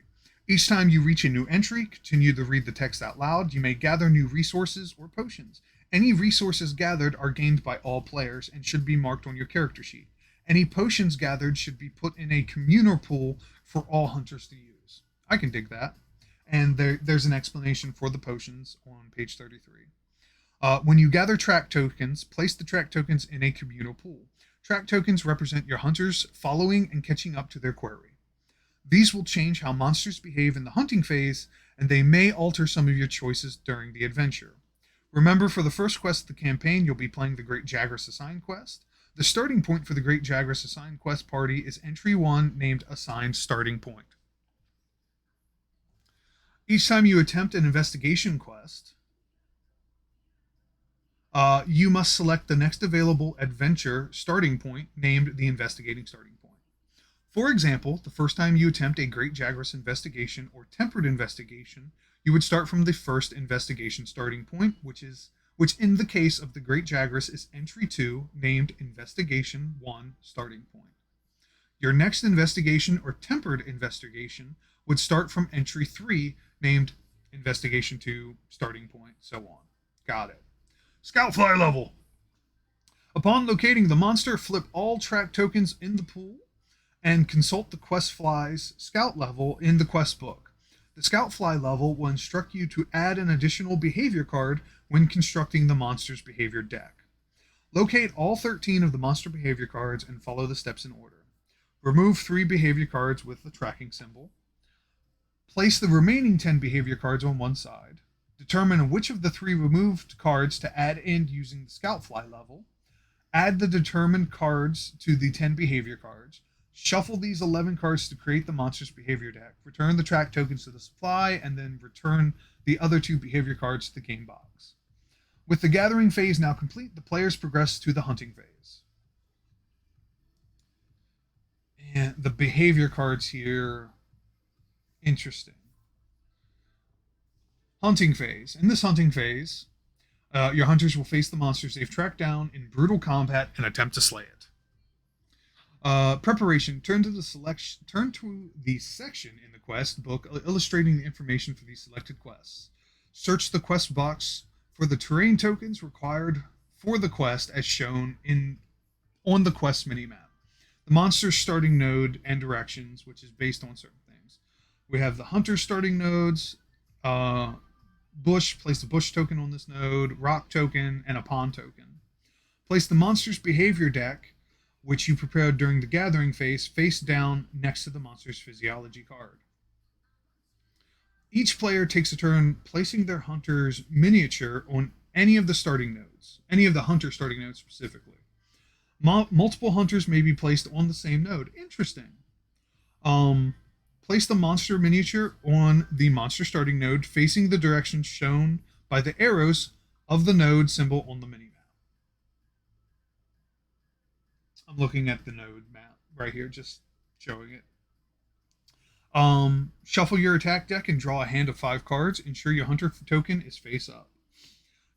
Each time you reach a new entry, continue to read the text out loud. You may gather new resources or potions. Any resources gathered are gained by all players and should be marked on your character sheet. Any potions gathered should be put in a communal pool for all hunters to use. I can dig that. And there's an explanation for the potions on page 33. When you gather track tokens, place the track tokens in a communal pool. Track tokens represent your hunters following and catching up to their quarry. These will change how monsters behave in the hunting phase, and they may alter some of your choices during the adventure. Remember, for the first quest of the campaign, you'll be playing the Great Jagras Assigned quest. The starting point for the Great Jagras Assigned quest party is entry 1, named Assigned Starting Point. Each time you attempt an investigation quest, you must select the next available adventure starting point, named the Investigating Starting Point. For example, the first time you attempt a Great Jagras investigation or tempered investigation, you would start from the first investigation starting point, which in the case of the Great Jagras is entry 2, named Investigation 1 Starting Point. Your next investigation or tempered investigation would start from entry 3, named Investigation 2 Starting Point, so on. Got it. Scout fly level. Upon locating the monster, flip all track tokens in the pool and consult the quest fly's scout level in the quest book. The scout fly level will instruct you to add an additional behavior card when constructing the monster's behavior deck. Locate all 13 of the monster behavior cards and follow the steps in order. Remove 3 behavior cards with the tracking symbol. Place the remaining 10 behavior cards on one side. Determine which of the 3 removed cards to add in using the scout fly level. Add the determined cards to the 10 behavior cards. Shuffle these 11 cards to create the monster's behavior deck. Return the track tokens to the supply, and then return the other 2 behavior cards to the game box. With the gathering phase now complete, the players progress to the hunting phase. And the behavior cards here, interesting. Hunting phase. In this hunting phase, your hunters will face the monsters they've tracked down in brutal combat and attempt to slay it. Preparation. Turn to the section in the quest book illustrating the information for these selected quests. Search the quest box for the terrain tokens required for the quest as shown on the quest minimap. The monster's starting node and directions, which is based on certain things. We have the hunter's starting nodes, bush, place a bush token on this node, rock token, and a pond token. Place the monster's behavior deck, which you prepared during the gathering phase, face down next to the monster's physiology card. Each player takes a turn placing their hunter's miniature on any of the starting nodes, any of the hunter starting nodes specifically. Multiple hunters may be placed on the same node. Interesting. Place the monster miniature on the monster starting node facing the direction shown by the arrows of the node symbol on the minimap. I'm looking at the node map right here, just showing it. Shuffle your attack deck and draw a hand of 5 cards. Ensure your hunter token is face up.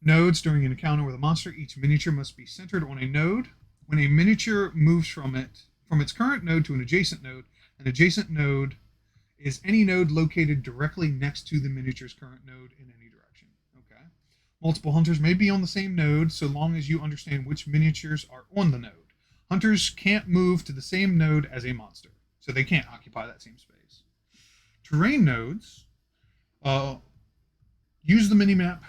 Nodes. During an encounter with a monster, each miniature must be centered on a node. When a miniature moves from its current node to an adjacent node is any node located directly next to the miniature's current node in any direction. Okay. Multiple hunters may be on the same node so long as you understand which miniatures are on the node. Hunters can't move to the same node as a monster, so they can't occupy that same space. Terrain nodes. Use the minimap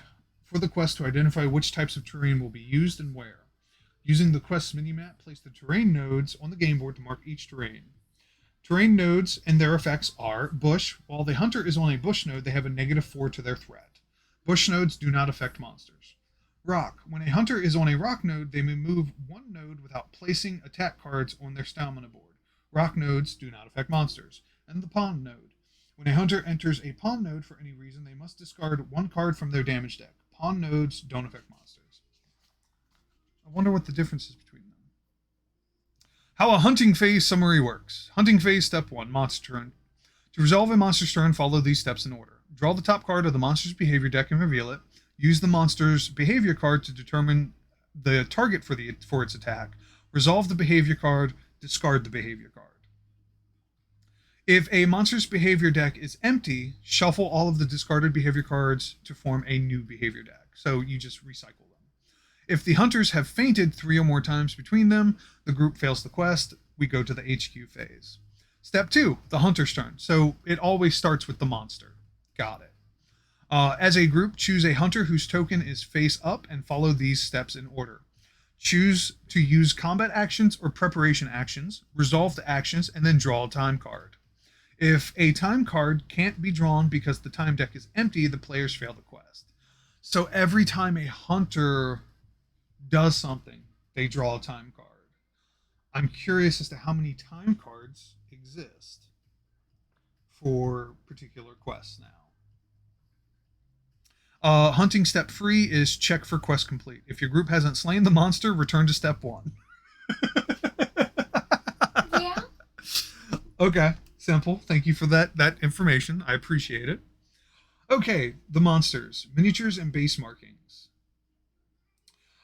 for the quest to identify which types of terrain will be used and where. Using the quest's minimap, place the terrain nodes on the game board to mark each terrain. Terrain nodes and their effects are bush. While the hunter is on a bush node, they have a -4 to their threat. Bush nodes do not affect monsters. Rock. When a hunter is on a rock node, they may move one node without placing attack cards on their stamina board. Rock nodes do not affect monsters. And the pond node. When a hunter enters a pond node for any reason, they must discard 1 card from their damage deck. Pond nodes don't affect monsters. I wonder what the difference is between them. How a hunting phase summary works. Hunting phase step 1, monster turn. To resolve a monster's turn, follow these steps in order. Draw the top card of the monster's behavior deck and reveal it. Use the monster's behavior card to determine the target for its attack. Resolve the behavior card, discard the behavior card. If a monster's behavior deck is empty, shuffle all of the discarded behavior cards to form a new behavior deck. So you just recycle them. If the hunters have fainted 3 or more times between them, the group fails the quest. We go to the HQ phase. Step 2, the hunter's turn. So it always starts with the monster. Got it. As a group, choose a hunter whose token is face up and follow these steps in order. Choose to use combat actions or preparation actions, resolve the actions, and then draw a time card. If a time card can't be drawn because the time deck is empty, the players fail the quest. So every time a hunter does something, they draw a time card. I'm curious as to how many time cards exist for particular quests now. Hunting step 3 is check for quest complete. If your group hasn't slain the monster, return to step 1. Yeah. Okay, simple. Thank you for that information. I appreciate it. Okay, the monsters, miniatures and base markings.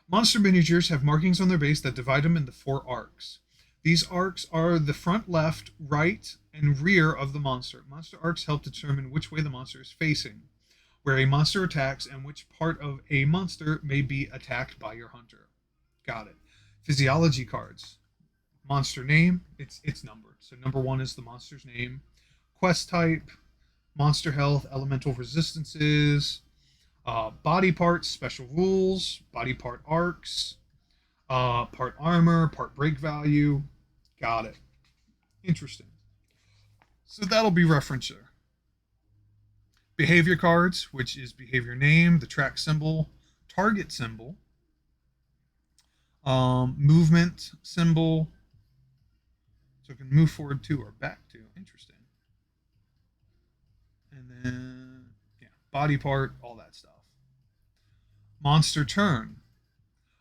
Monster miniatures have markings on their base that divide them into 4 arcs. These arcs are the front, left, right, and rear of the monster. Monster arcs help determine which way the monster is facing, where a monster attacks, and which part of a monster may be attacked by your hunter. Got it. Physiology cards. Monster name, it's numbered. So number 1 is the monster's name. Quest type, monster health, elemental resistances, body parts, special rules, body part arcs, part armor, part break value. Got it. Interesting. So that'll be reference there. Behavior cards, which is behavior name, the track symbol, target symbol, movement symbol, so it can move forward to or back to. Interesting. And then, yeah, body part, all that stuff. Monster turn.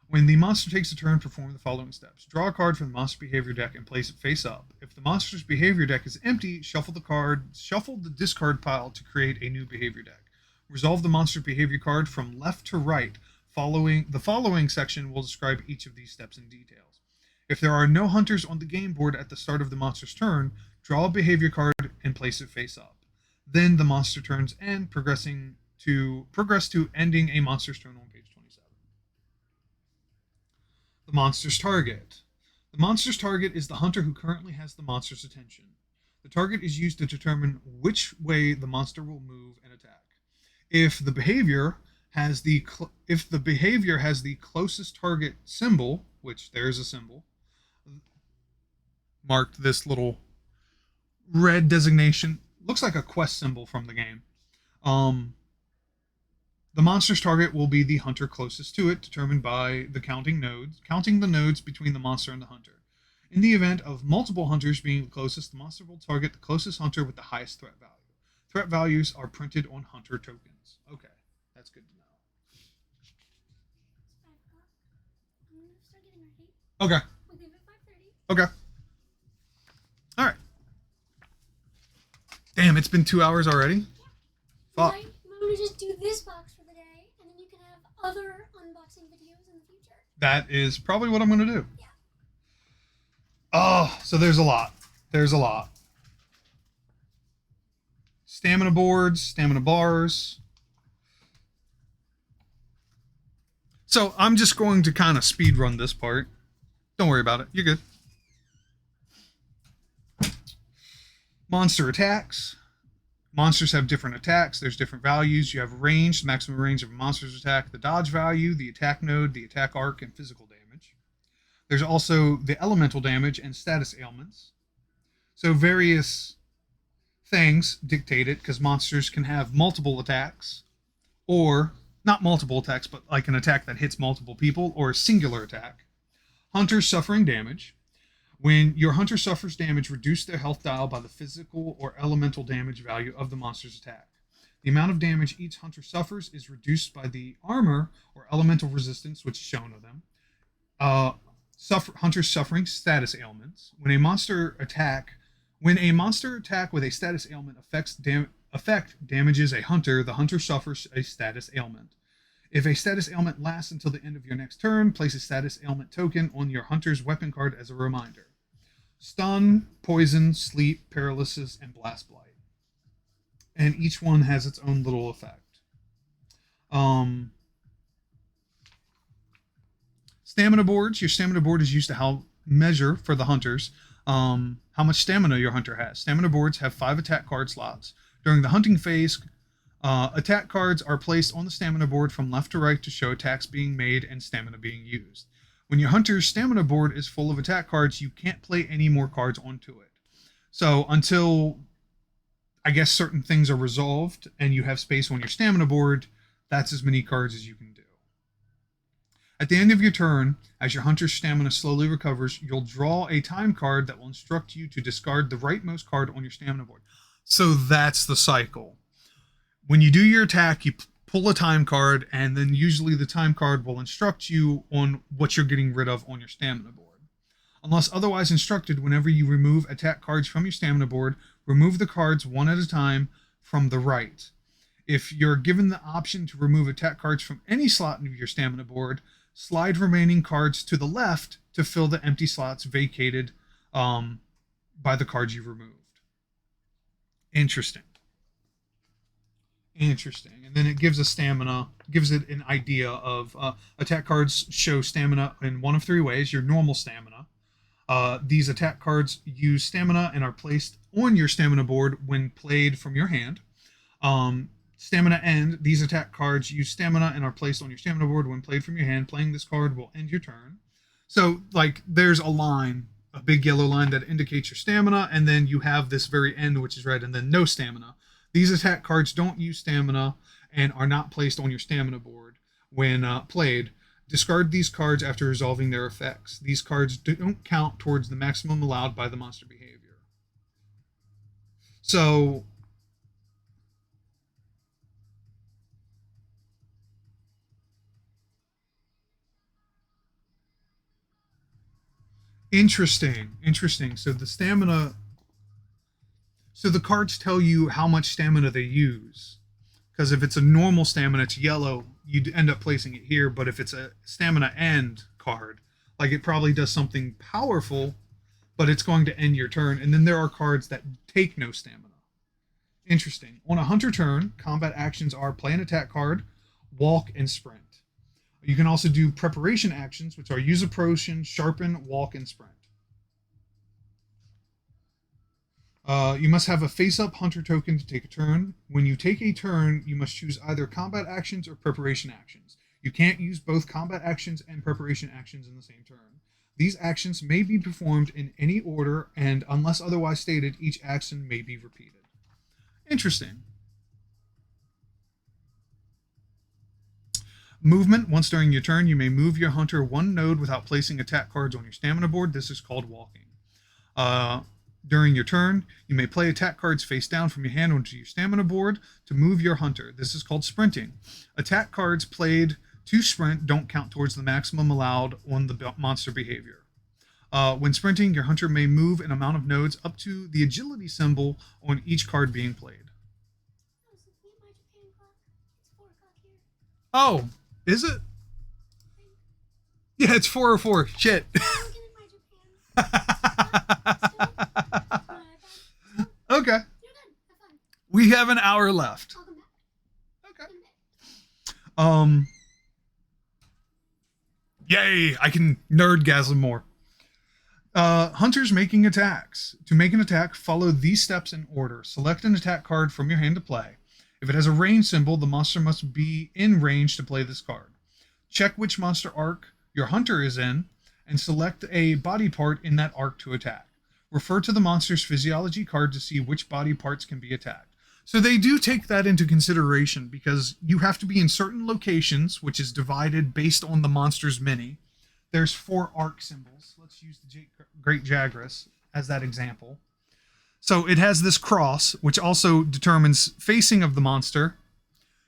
When the monster takes a turn, perform the following steps. Draw a card from the monster behavior deck and place it face up. If the monster's behavior deck is empty, shuffle the discard pile to create a new behavior deck. Resolve the monster behavior card from left to right. The following section will describe each of these steps in details. If there are no hunters on the game board at the start of the monster's turn, draw a behavior card and place it face up. Then the monster turns end, progress to ending a monster's turn on page 27. The monster's target. The monster's target is the hunter who currently has the monster's attention. The target is used to determine which way the monster will move and attack. If the behavior has the closest target symbol, which there's a symbol, marked this little red designation, looks like a quest symbol from the game. The monster's target will be the hunter closest to it, determined by the counting the nodes between the monster and the hunter. In the event of multiple hunters being the closest, the monster will target the closest hunter with the highest threat value. Threat values are printed on hunter tokens. Okay, that's good to know. It's 5 o'clock. I'm gonna start getting ready. Okay. We'll leave at 5:30. Okay. All right. Damn, it's been 2 hours already. Yeah. Fuck. I'm gonna just do this box for the day, and then you can have other unboxing videos in the future. That is probably what I'm going to do. Yeah. Oh, so there's a lot. There's a lot. Stamina boards, stamina bars. So I'm just going to kind of speed run this part. Don't worry about it. You're good. Monster attacks. Monsters have different attacks. There's different values. You have range, the maximum range of a monster's attack, the dodge value, the attack node, the attack arc, and physical damage. There's also the elemental damage and status ailments. So various things dictate it, because monsters can have multiple attacks, or not multiple attacks, but like an attack that hits multiple people, or a singular attack. Hunters suffering damage. When your hunter suffers damage, reduce their health dial by the physical or elemental damage value of the monster's attack. The amount of damage each hunter suffers is reduced by the armor or elemental resistance, which is shown to them. Hunters suffering status ailments. When a monster attack with a status ailment effect damages a hunter, the hunter suffers a status ailment. If a status ailment lasts until the end of your next turn, place a status ailment token on your hunter's weapon card as a reminder. Stun, poison, sleep, paralysis, and blast blight. And each one has its own little effect. Stamina boards. Your stamina board is used to measure for the hunters how much stamina your hunter has. Stamina boards have 5 attack card slots. During the hunting phase, attack cards are placed on the stamina board from left to right to show attacks being made and stamina being used. When your hunter's stamina board is full of attack cards, you can't play any more cards onto it. So until, I guess, certain things are resolved and you have space on your stamina board, that's as many cards as you can do. At the end of your turn, as your hunter's stamina slowly recovers, you'll draw a time card that will instruct you to discard the rightmost card on your stamina board. So that's the cycle. When you do your attack, you pull a time card, and then usually the time card will instruct you on what you're getting rid of on your stamina board. Unless otherwise instructed, whenever you remove attack cards from your stamina board, remove the cards one at a time from the right. If you're given the option to remove attack cards from any slot of your stamina board, slide remaining cards to the left to fill the empty slots vacated by the cards you removed. Interesting. And then it gives it an idea of attack cards show stamina in one of 3 ways. Your normal stamina. These attack cards use stamina and are placed on your stamina board when played from your hand. Stamina end. These attack cards use stamina and are placed on your stamina board when played from your hand. Playing this card will end your turn. So, like, there's a line, a big yellow line that indicates your stamina, and then you have this very end, which is red, and then no stamina. These attack cards don't use stamina and are not placed on your stamina board when played. Discard these cards after resolving their effects. These cards don't count towards the maximum allowed by the monster behavior. So, interesting. So the cards tell you how much stamina they use. Because if it's a normal stamina, it's yellow, you'd end up placing it here. But if it's a stamina end card, like, it probably does something powerful, but it's going to end your turn. And then there are cards that take no stamina. Interesting. On a hunter turn, combat actions are play an attack card, walk, and sprint. You can also do preparation actions, which are use a potion, sharpen, walk, and sprint. You must have a face-up hunter token to take a turn. When you take a turn, you must choose either combat actions or preparation actions. You can't use both combat actions and preparation actions in the same turn. These actions may be performed in any order, and unless otherwise stated, each action may be repeated. Interesting. Movement. Once during your turn, you may move your hunter 1 node without placing attack cards on your stamina board. This is called walking. During your turn, you may play attack cards face down from your hand onto your stamina board to move your hunter. This is called sprinting. Attack cards played to sprint don't count towards the maximum allowed on the monster behavior. When sprinting, your hunter may move an amount of nodes up to the agility symbol on each card being played. Oh, is it? Yeah, it's 4:04. Shit. Okay. We have an hour left. Okay. Yay! I can nerdgasm more. Hunters making attacks. To make an attack, follow these steps in order. Select an attack card from your hand to play. If it has a range symbol, the monster must be in range to play this card. Check which monster arc your hunter is in, and select a body part in that arc to attack. Refer to the monster's physiology card to see which body parts can be attacked. So they do take that into consideration, because you have to be in certain locations, which is divided based on the monster's mini. There's 4 arc symbols. Let's use the Great Jagras as that example. So it has this cross, which also determines facing of the monster.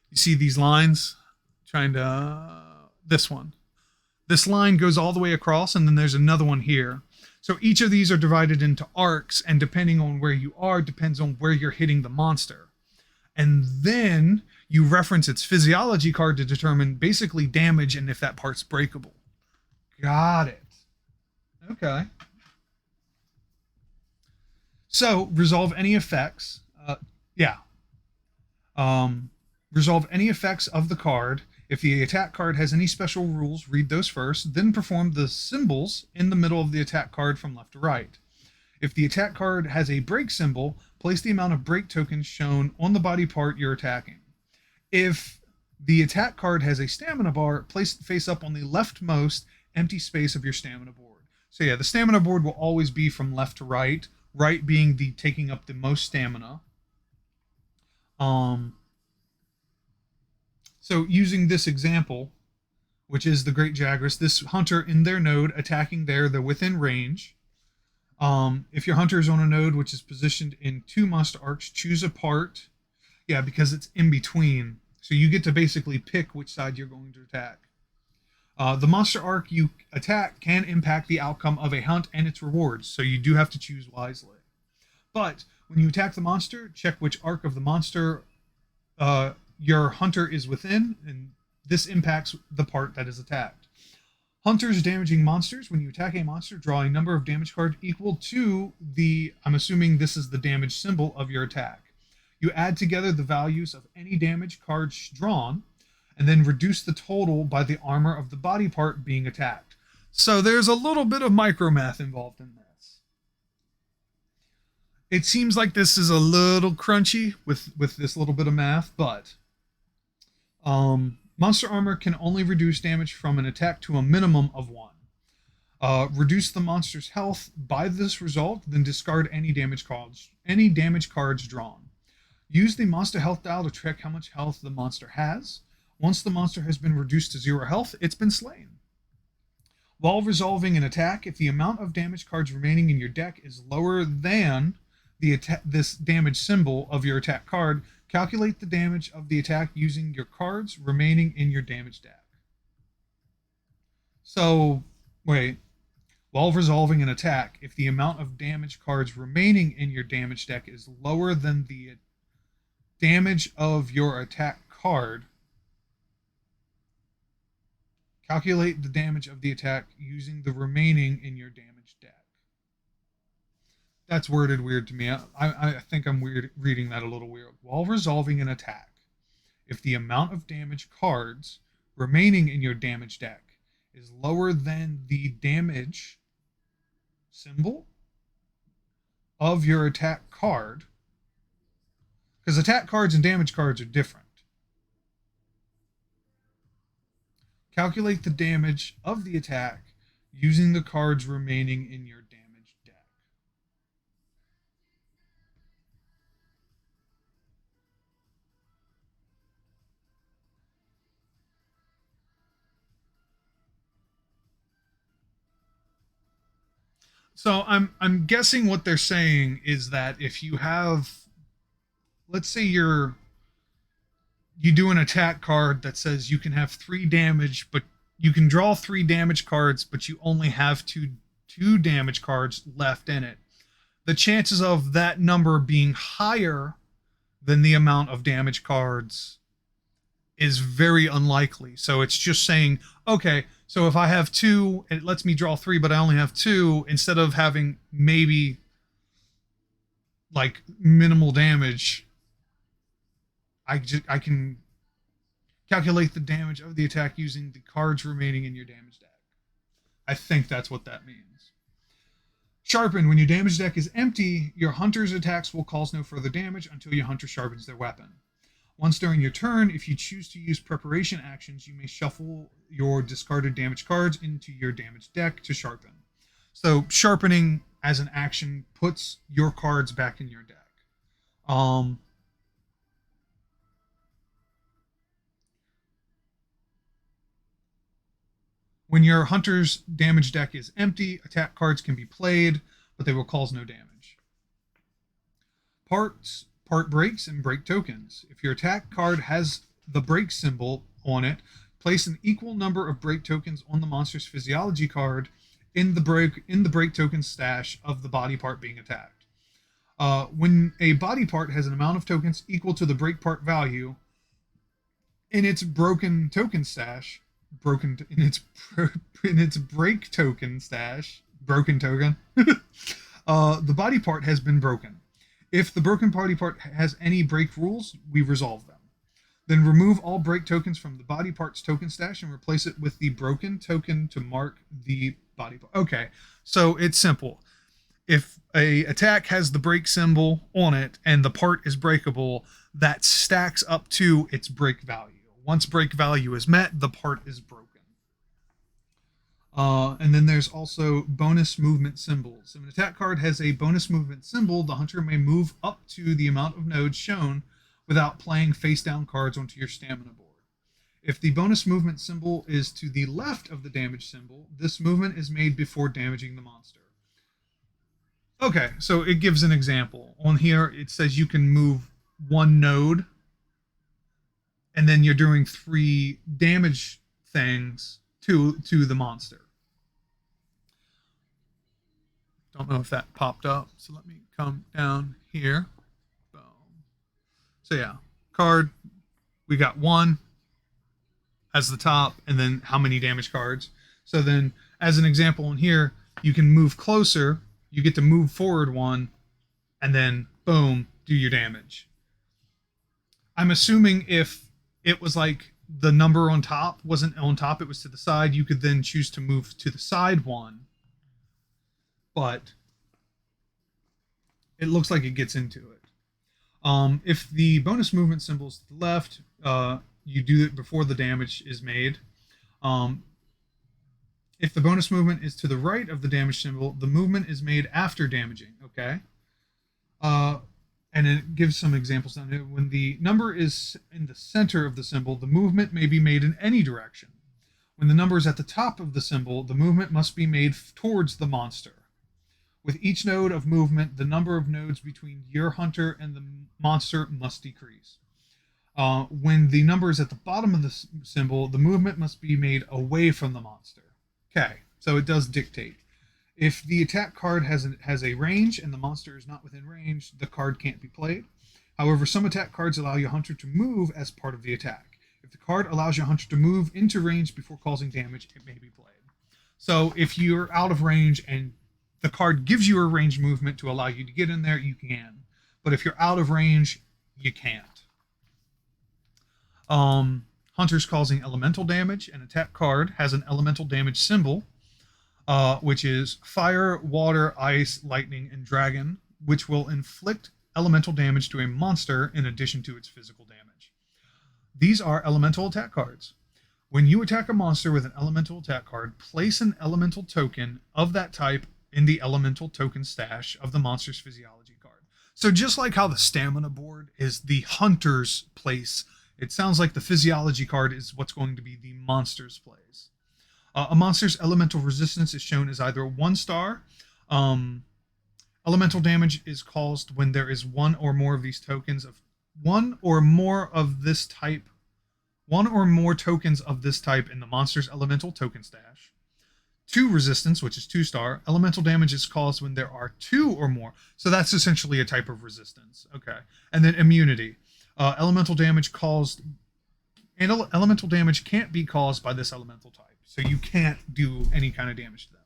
You see these lines? This one. This line goes all the way across, and then there's another one here. So each of these are divided into arcs, and depending on where you are, depends on where you're hitting the monster. And then you reference its physiology card to determine basically damage and if that part's breakable. Got it. Okay. So resolve any effects. Yeah. Um, resolve any effects of the card. If the attack card has any special rules, read those first. Then perform the symbols in the middle of the attack card from left to right. If the attack card has a break symbol, place the amount of break tokens shown on the body part you're attacking. If the attack card has a stamina bar, place it face up on the leftmost empty space of your stamina board. So yeah, the stamina board will always be from left to right, right being the taking up the most stamina. So using this example, which is the Great Jagras, this hunter in their node attacking there, they're within range. If your hunter is on a node which is positioned in 2 monster arcs, choose a part. Yeah, because it's in between. So you get to basically pick which side you're going to attack. The monster arc you attack can impact the outcome of a hunt and its rewards, so you do have to choose wisely. But when you attack the monster, check which arc of the monster your hunter is within, and this impacts the part that is attacked. Hunters damaging monsters. When you attack a monster, draw a number of damage cards equal to the, I'm assuming this is the damage symbol of your attack. You add together the values of any damage cards drawn, and then reduce the total by the armor of the body part being attacked. So there's a little bit of micromath involved in this. It seems like this is a little crunchy with this little bit of math, but monster armor can only reduce damage from an attack to a minimum of 1. Reduce the monster's health by this result, then discard any damage cards drawn. Use the monster health dial to track how much health the monster has. Once the monster has been reduced to 0 health, it's been slain. While resolving an attack, if the amount of damage cards remaining in your deck is lower than this damage symbol of your attack card, calculate the damage of the attack using your cards remaining in your damage deck. So, wait. While resolving an attack, if the amount of damage cards remaining in your damage deck is lower than the damage of your attack card, calculate the damage of the attack using the remaining in your damage deck. That's worded weird to me. I think I'm reading that a little weird. While resolving an attack, if the amount of damage cards remaining in your damage deck is lower than the damage symbol of your attack card, because attack cards and damage cards are different. Calculate the damage of the attack using the cards remaining in your damage deck. So I'm guessing what they're saying is that if you have, let's say you do an attack card that says you can have 3 damage, but you can draw 3 damage cards, but you only have two damage cards left in it. The chances of that number being higher than the amount of damage cards is very unlikely. So it's just saying, okay, so if I have 2, it lets me draw 3, but I only have 2, instead of having maybe like minimal damage, I can calculate the damage of the attack using the cards remaining in your damage deck. I think that's what that means. Sharpen. When your damage deck is empty, your hunter's attacks will cause no further damage until your hunter sharpens their weapon. Once during your turn, if you choose to use preparation actions, you may shuffle your discarded damage cards into your damage deck to sharpen. So sharpening as an action puts your cards back in your deck. When your hunter's damage deck is empty, attack cards can be played, but they will cause no damage. Part breaks and break tokens. If your attack card has the break symbol on it, place an equal number of break tokens on the monster's physiology card in the break token stash of the body part being attacked. When a body part has an amount of tokens equal to the break part value in its broken token stash, in its break token stash, broken token, the body part has been broken. If the broken body part has any break rules, we resolve them. Then remove all break tokens from the body part's token stash and replace it with the broken token to mark the body part. Okay, so it's simple. If a attack has the break symbol on it and the part is breakable, that stacks up to its break value. Once break value is met, the part is broken. And then there's also bonus movement symbols. If an attack card has a bonus movement symbol, the hunter may move up to the amount of nodes shown without playing face down cards onto your stamina board. If the bonus movement symbol is to the left of the damage symbol, this movement is made before damaging the monster. Okay, so it gives an example. On here, it says you can move one node, and then you're doing 3 damage things to the monster. Don't know if that popped up, so let me come down here. Boom. So yeah, card, we got 1 as the top, and then how many damage cards. So then, as an example in here, you can move closer, you get to move forward 1, and then boom, do your damage. I'm assuming if it was like the number on top wasn't on top, it was to the side, you could then choose to move to the side 1. But it looks like it gets into it. If the bonus movement symbol is to the left, you do it before the damage is made. If the bonus movement is to the right of the damage symbol, the movement is made after damaging. Okay. And it gives some examples down here. When the number is in the center of the symbol, the movement may be made in any direction. When the number is at the top of the symbol, the movement must be made towards the monster. With each node of movement, the number of nodes between your hunter and the monster must decrease. When the number is at the bottom of the symbol, the movement must be made away from the monster. Okay, so it does dictate. If the attack card has a range and the monster is not within range, the card can't be played. However, some attack cards allow your hunter to move as part of the attack. If the card allows your hunter to move into range before causing damage, it may be played. So if you're out of range and the card gives you a range movement to allow you to get in there, you can. But if you're out of range, you can't. Hunter's causing elemental damage. An attack card has an elemental damage symbol, which is fire, water, ice, lightning, and dragon, which will inflict elemental damage to a monster in addition to its physical damage. These are elemental attack cards. When you attack a monster with an elemental attack card, place an elemental token of that type in the elemental token stash of the monster's physiology card. So just like how the stamina board is the hunter's place, it sounds like the physiology card is what's going to be the monster's place. A monster's elemental resistance is shown as either 1 star. Elemental damage is caused when there is one or more of these tokens of one or more tokens of this type in the monster's elemental token stash. 2 resistance, which is 2 star. Elemental damage is caused when there are 2 or more. So that's essentially a type of resistance. Okay. And then immunity. Elemental damage can't be caused by this elemental type. So you can't do any kind of damage to them.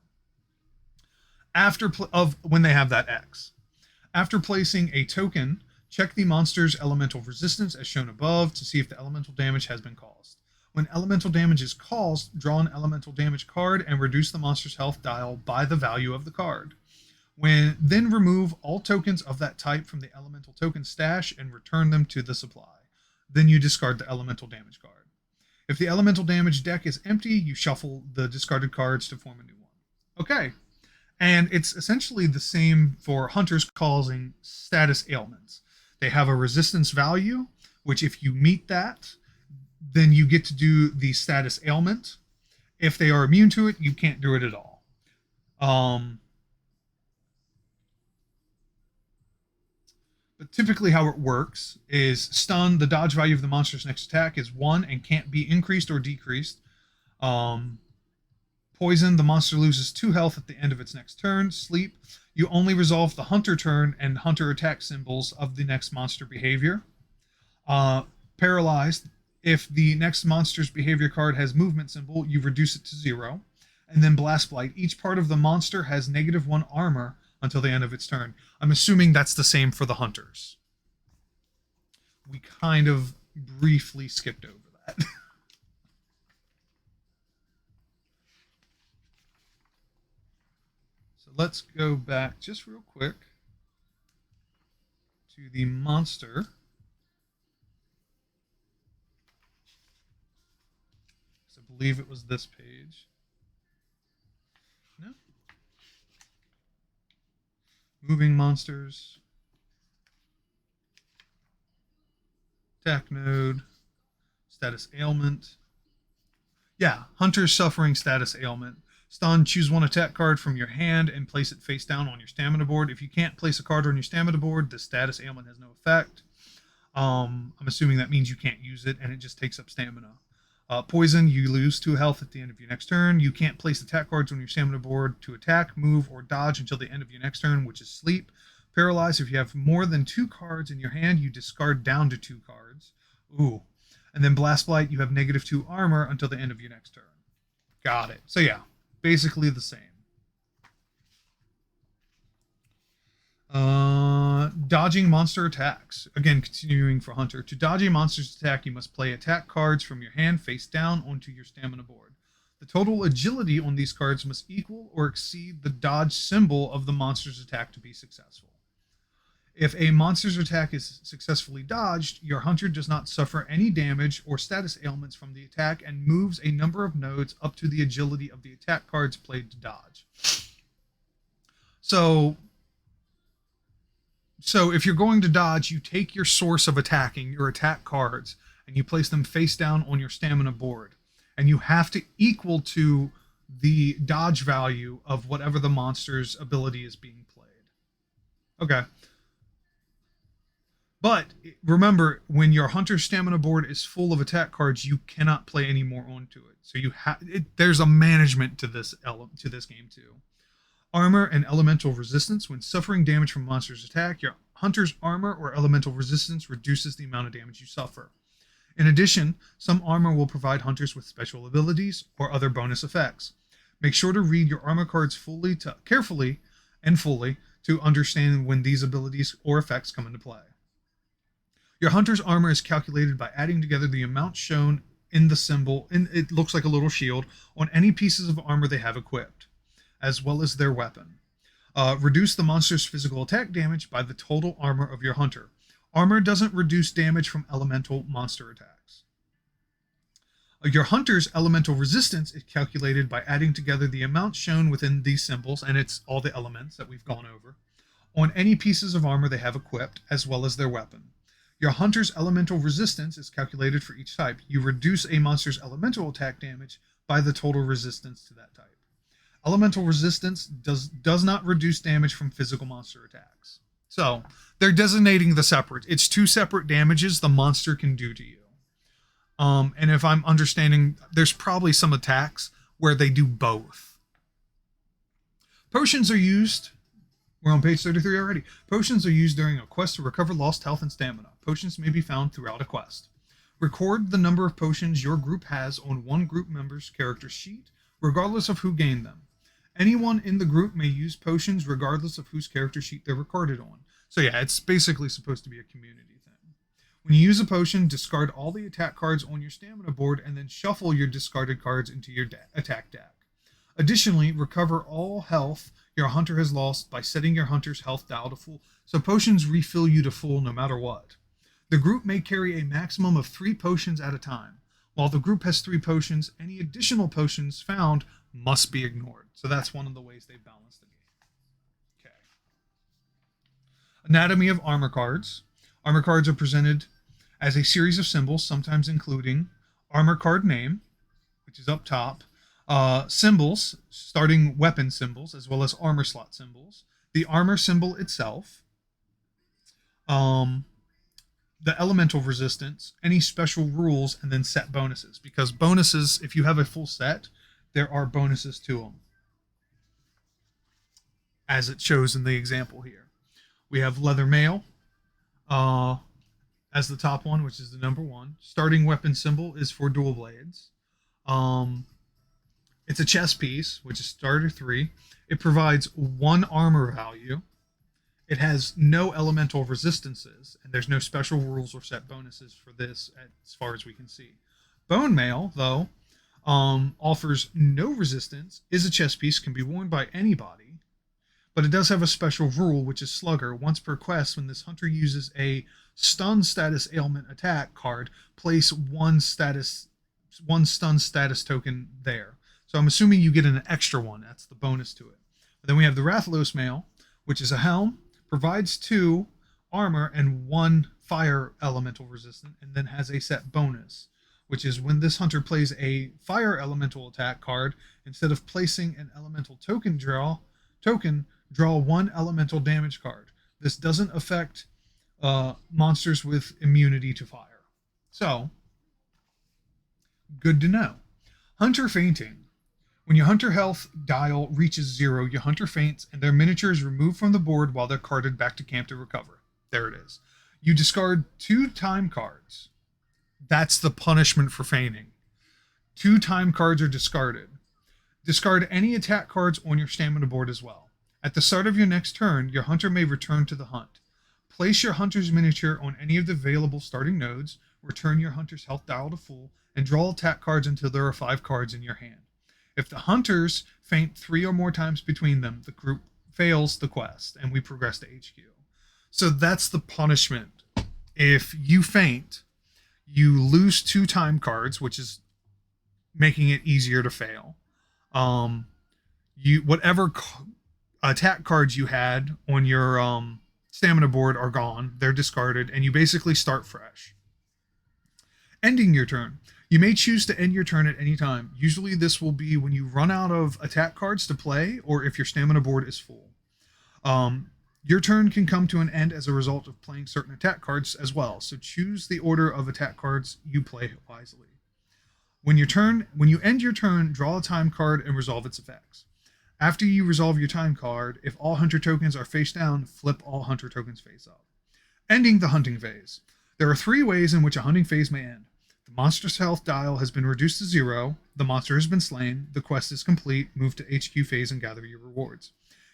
When they have that X. After placing a token, check the monster's elemental resistance as shown above to see if the elemental damage has been caused. When elemental damage is caused, draw an elemental damage card and reduce the monster's health dial by the value of the card. Then remove all tokens of that type from the elemental token stash and return them to the supply. Then you discard the elemental damage card. If the elemental damage deck is empty, you shuffle the discarded cards to form a new one. Okay. And it's essentially the same for hunters causing status ailments. They have a resistance value, which if you meet that, then you get to do the status ailment. If they are immune to it, you can't do it at all. But typically how it works is stun, the dodge value of the monster's next attack is 1 and can't be increased or decreased. Poison, the monster loses 2 health at the end of its next turn. Sleep, you only resolve the hunter turn and hunter attack symbols of the next monster behavior. Paralyzed, if the next monster's behavior card has movement symbol, you reduce it to 0. And then Blast Blight, each part of the monster has -1 armor until the end of its turn. I'm assuming that's the same for the hunters. We kind of briefly skipped over that. So let's go back just real quick to the monster. So I believe it was this page. No. Moving monsters. Attack node. Status ailment. Yeah, Hunter's suffering status ailment. Stun, choose 1 attack card from your hand and place it face down on your stamina board. If you can't place a card on your stamina board, the status ailment has no effect. I'm assuming that means you can't use it and it just takes up stamina. Poison, you lose 2 health at the end of your next turn. You can't place attack cards on your stamina board to attack, move, or dodge until the end of your next turn, which is sleep. Paralyzed, if you have more than 2 cards in your hand, you discard down to 2 cards. Ooh. And then Blast Blight, you have -2 armor until the end of your next turn. Got it. So yeah, basically the same. Dodging monster attacks. Again, continuing for Hunter. To dodge a monster's attack, you must play attack cards from your hand face down onto your stamina board. The total agility on these cards must equal or exceed the dodge symbol of the monster's attack to be successful. If a monster's attack is successfully dodged, your hunter does not suffer any damage or status ailments from the attack and moves a number of nodes up to the agility of the attack cards played to dodge. So if you're going to dodge, you take your source of attacking, your attack cards, and you place them face down on your stamina board. And you have to equal to the dodge value of whatever the monster's ability is being played. Okay. But remember, when your hunter's stamina board is full of attack cards, you cannot play any more onto it. So there's a management to this game too. Armor and elemental resistance. When suffering damage from a monster's attack, your hunter's armor or elemental resistance reduces the amount of damage you suffer. In addition, some armor will provide hunters with special abilities or other bonus effects. Make sure to read your armor cards carefully and fully to understand when these abilities or effects come into play. Your hunter's armor is calculated by adding together the amount shown in the symbol, it looks like a little shield, on any pieces of armor they have equipped, as well as their weapon. Reduce the monster's physical attack damage by the total armor of your hunter. Armor doesn't reduce damage from elemental monster attacks. Your hunter's elemental resistance is calculated by adding together the amount shown within these symbols, and it's all the elements that we've gone over, on any pieces of armor they have equipped, as well as their weapon. Your hunter's elemental resistance is calculated for each type. You reduce a monster's elemental attack damage by the total resistance to that type. Elemental resistance does not reduce damage from physical monster attacks. So they're designating the separate. It's 2 separate damages the monster can do to you. And if I'm understanding, there's probably some attacks where they do both. Potions are used. We're on page 33 already. Potions are used during a quest to recover lost health and stamina. Potions may be found throughout a quest. Record the number of potions your group has on one group member's character sheet, regardless of who gained them. Anyone in the group may use potions regardless of whose character sheet they're recorded on. So yeah, it's basically supposed to be a community thing. When you use a potion, discard all the attack cards on your stamina board and then shuffle your discarded cards into your attack deck. Additionally, recover all health your hunter has lost by setting your hunter's health dial to full, so potions refill you to full no matter what. The group may carry a maximum of 3 potions at a time. While the group has 3 potions, any additional potions found must be ignored. So that's one of the ways they balance the game. Okay. Anatomy of armor cards. Armor cards are presented as a series of symbols, sometimes including armor card name, which is up top, symbols, starting weapon symbols, as well as armor slot symbols, the armor symbol itself, the elemental resistance, any special rules, and then set bonuses. Because bonuses, if you have a full set, there are bonuses to them, as it shows in the example here. We have leather mail as the top one, which is the number one. Starting weapon symbol is for dual blades. It's a chess piece, which is starter 3. It provides 1 armor value. It has no elemental resistances, and there's no special rules or set bonuses for this as far as we can see. Bone mail, though, offers no resistance, is a chess piece, can be worn by anybody, but it does have a special rule, which is Slugger. Once per quest, when this hunter uses a stun status ailment attack card, place one stun status token there. So I'm assuming you get an extra one. That's the bonus to it. But then we have the Rathalos mail, which is a helm, provides 2 armor and 1 fire elemental resistant, and then has a set bonus, which is when this hunter plays a fire elemental attack card, instead of placing an elemental token, draw 1 elemental damage card. This doesn't affect monsters with immunity to fire. So, good to know. Hunter fainting. When your hunter health dial reaches 0, your hunter faints and their miniature is removed from the board while they're carted back to camp to recover. There it is. You discard 2 time cards. That's the punishment for fainting. 2 time cards are discarded. Discard any attack cards on your stamina board as well. At the start of your next turn, your hunter may return to the hunt. Place your hunter's miniature on any of the available starting nodes, return your hunter's health dial to full, and draw attack cards until there are 5 cards in your hand. If the hunters faint 3 or more times between them, the group fails the quest, and we progress to HQ. So that's the punishment. If you faint, you lose 2 time cards, which is making it easier to fail. Whatever attack cards you had on your stamina board are gone. They're discarded, and you basically start fresh. Ending your turn. You may choose to end your turn at any time. Usually this will be when you run out of attack cards to play, or if your stamina board is full. Your turn can come to an end as a result of playing certain attack cards as well, so choose the order of attack cards you play wisely. When you end your turn, draw a time card and resolve its effects. After you resolve your time card, if all hunter tokens are face down, flip all hunter tokens face up. Ending the hunting phase. There are 3 ways in which a hunting phase may end. The monster's health dial has been reduced to 0, the monster has been slain, the quest is complete, move to HQ phase and gather your rewards.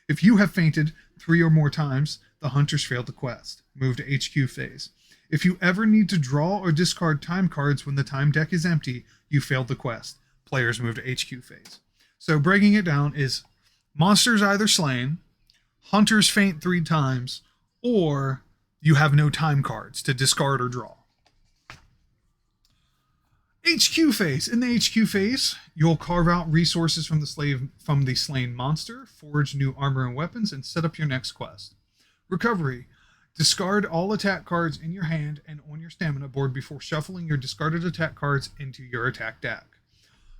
If you have fainted 3 or more times, the hunters failed the quest, move to HQ phase. If you ever need to draw or discard time cards when the time deck is empty, you failed the quest, players move to HQ phase. So breaking it down is monsters either slain, hunters faint 3 times, or you have no time cards to discard or draw. HQ phase. In the HQ phase, you'll carve out resources from the slain monster, forge new armor and weapons, and set up your next quest. Recovery. Discard all attack cards in your hand and on your stamina board before shuffling your discarded attack cards into your attack deck.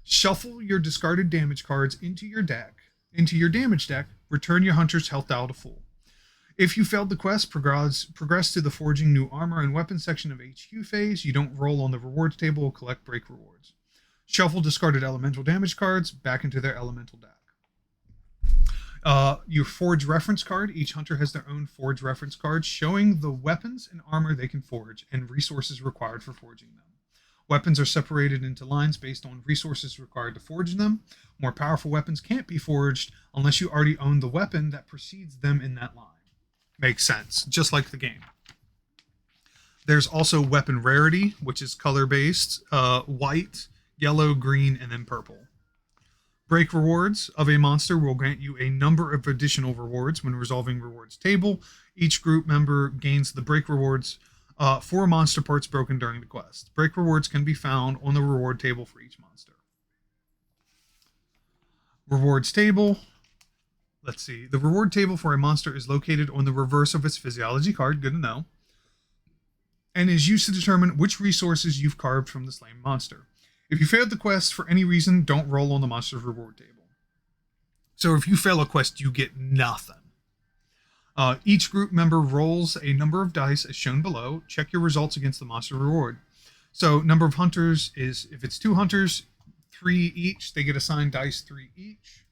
Shuffle your discarded damage cards into your damage deck. Return your hunter's health dial to full. If you failed the quest, progress to the forging new armor and weapons section of HQ phase. You don't roll on the rewards table or collect break rewards. Shuffle discarded elemental damage cards back into their elemental deck. Your forge reference card. Each hunter has their own forge reference card showing the weapons and armor they can forge and resources required for forging them. Weapons are separated into lines based on resources required to forge them. More powerful weapons can't be forged unless you already own the weapon that precedes them in that line. Makes sense, just like the game. There's also weapon rarity, which is color-based, white, yellow, green, and then purple. Break rewards of a monster will grant you a number of additional rewards when resolving rewards table. Each group member gains the break rewards for monster parts broken during the quest. Break rewards can be found on the reward table for each monster. Rewards table. Let's see. The reward table for a monster is located on the reverse of its physiology card, good to know, and is used to determine which resources you've carved from the slain monster. If you failed the quest for any reason, don't roll on the monster's reward table. So if you fail a quest, you get nothing. Each group member rolls a number of dice as shown below. Check your results against the monster reward. So number of hunters is, if it's 2 hunters, 3 each. They get assigned dice 3 each.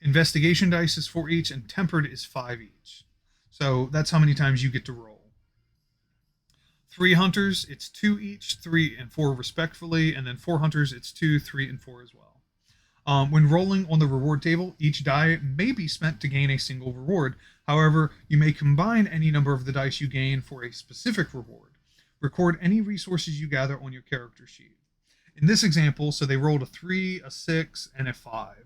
Investigation dice is 4 each, and tempered is 5 each. So that's how many times you get to roll. 3 hunters, it's 2 each, 3 and 4 respectively, and then 4 hunters, it's 2, 3, and 4 as well. When rolling on the reward table, each die may be spent to gain a single reward. However, you may combine any number of the dice you gain for a specific reward. Record any resources you gather on your character sheet. In this example, so they rolled a 3, a 6, and a 5.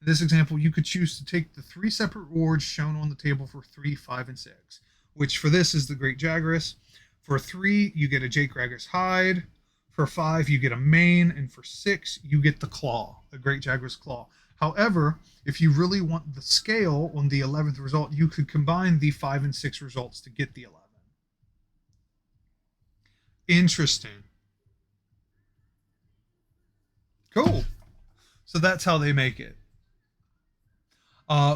In this example, you could choose to take the 3 separate rewards shown on the table for 3, 5, and 6, which for this is the Great Jagras. For 3, you get a Jake Ragus hide. For 5, you get a mane, and for 6, you get the claw, the Great Jagras claw. However, if you really want the scale on the 11th result, you could combine the 5 and 6 results to get the 11. Interesting. Cool. So that's how they make it.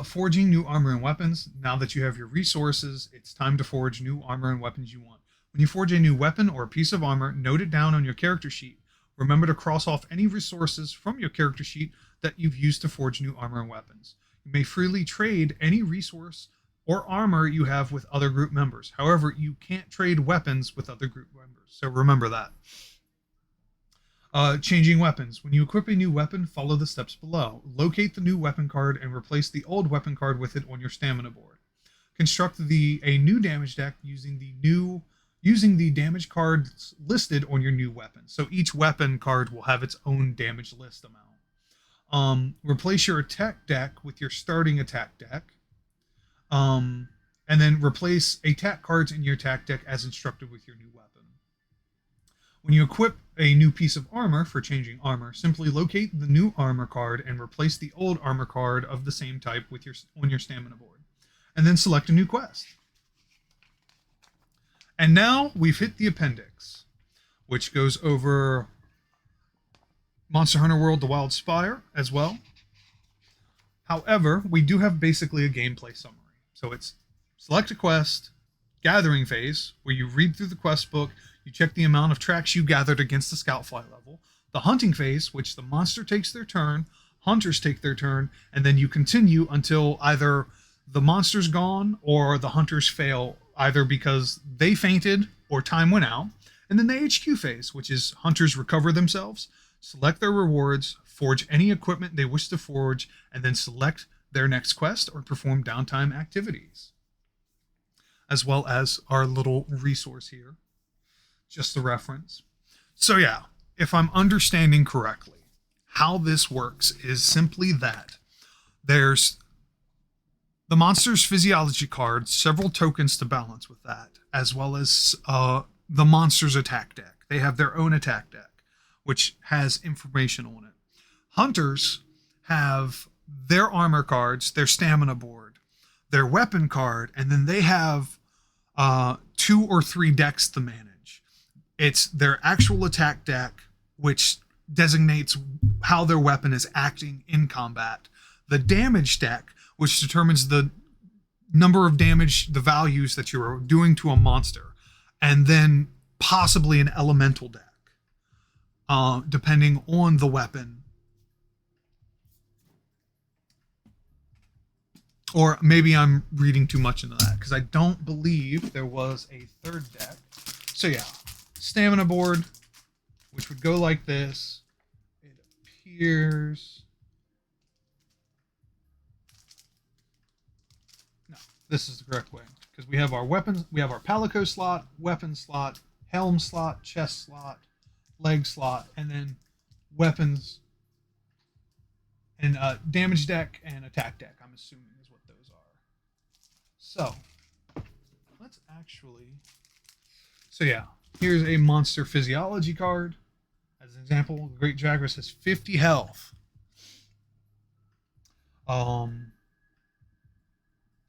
Forging new armor and weapons. Now that you have your resources, it's time to forge new armor and weapons you want. When you forge a new weapon or a piece of armor, note it down on your character sheet. Remember to cross off any resources from your character sheet that you've used to forge new armor and weapons. You may freely trade any resource or armor you have with other group members. However, you can't trade weapons with other group members, so remember that. Changing weapons. When you equip a new weapon, follow the steps below. Locate the new weapon card and replace the old weapon card with it on your stamina board. Construct a new damage deck using the damage cards listed on your new weapon. So each weapon card will have its own damage list amount. Replace your attack deck with your starting attack deck. And then replace attack cards in your attack deck as instructed with your new weapon. When you equip a new piece of armor for changing armor, simply locate the new armor card and replace the old armor card of the same type with on your stamina board. And then select a new quest. And now we've hit the appendix, which goes over Monster Hunter World: The Wild Spire as well. However, we do have basically a gameplay summary. So it's select a quest, gathering phase, where you read through the quest book, you check the amount of tracks you gathered against the scout fly level, the hunting phase, which the monster takes their turn, hunters take their turn, and then you continue until either the monster's gone or the hunters fail, either because they fainted or time went out. And then the HQ phase, which is hunters recover themselves, select their rewards, forge any equipment they wish to forge, and then select their next quest or perform downtime activities. As well as our little resource here, just the reference. So yeah, if I'm understanding correctly, how this works is simply that there's the monster's physiology card, several tokens to balance with that, as well as the monster's attack deck. They have their own attack deck, which has information on it. Hunters have their armor cards, their stamina board, their weapon card, and then they have 2 or 3 decks to manage. It's their actual attack deck, which designates how their weapon is acting in combat. The damage deck, which determines the number of damage, the values that you're doing to a monster. And then possibly an elemental deck, depending on the weapon. Or maybe I'm reading too much into that, because I don't believe there was a third deck. So yeah, stamina board, which would go like this. It appears... No, this is the correct way, because we have our weapons, we have our palico slot, weapon slot, helm slot, chest slot, leg slot, and then weapons and damage deck and attack deck, I'm assuming is what those are. So let's actually, so yeah, here's a monster physiology card. As an example, the Great Jagras has 50 health.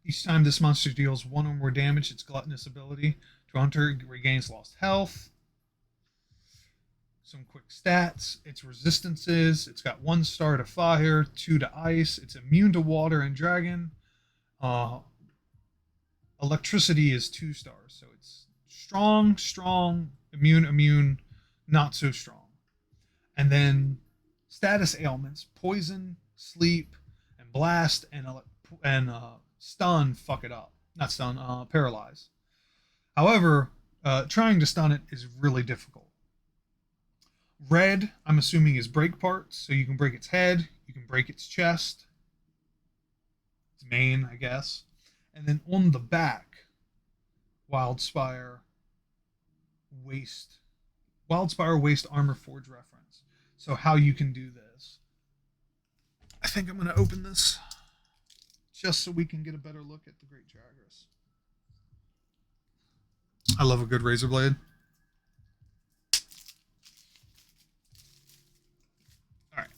Each time this monster deals 1 or more damage, its gluttonous ability to hunter regains lost health. Some quick stats. Its resistances. It's got 1 star to fire, 2 to ice. It's immune to water and dragon. Electricity is 2 stars. So it's strong, immune, not so strong. And then status ailments: poison, sleep, and blast, and stun. Fuck it up. Not stun. Paralyze. However, trying to stun it is really difficult. Red, I'm assuming, is break parts, so you can break its head, you can break its chest, its mane, I guess. And then on the back, Wildspire Waste. Wildspire Waste Armor Forge reference. So how you can do this. I think I'm going to open this just so we can get a better look at the Great Jagras. I love a good razor blade. All right,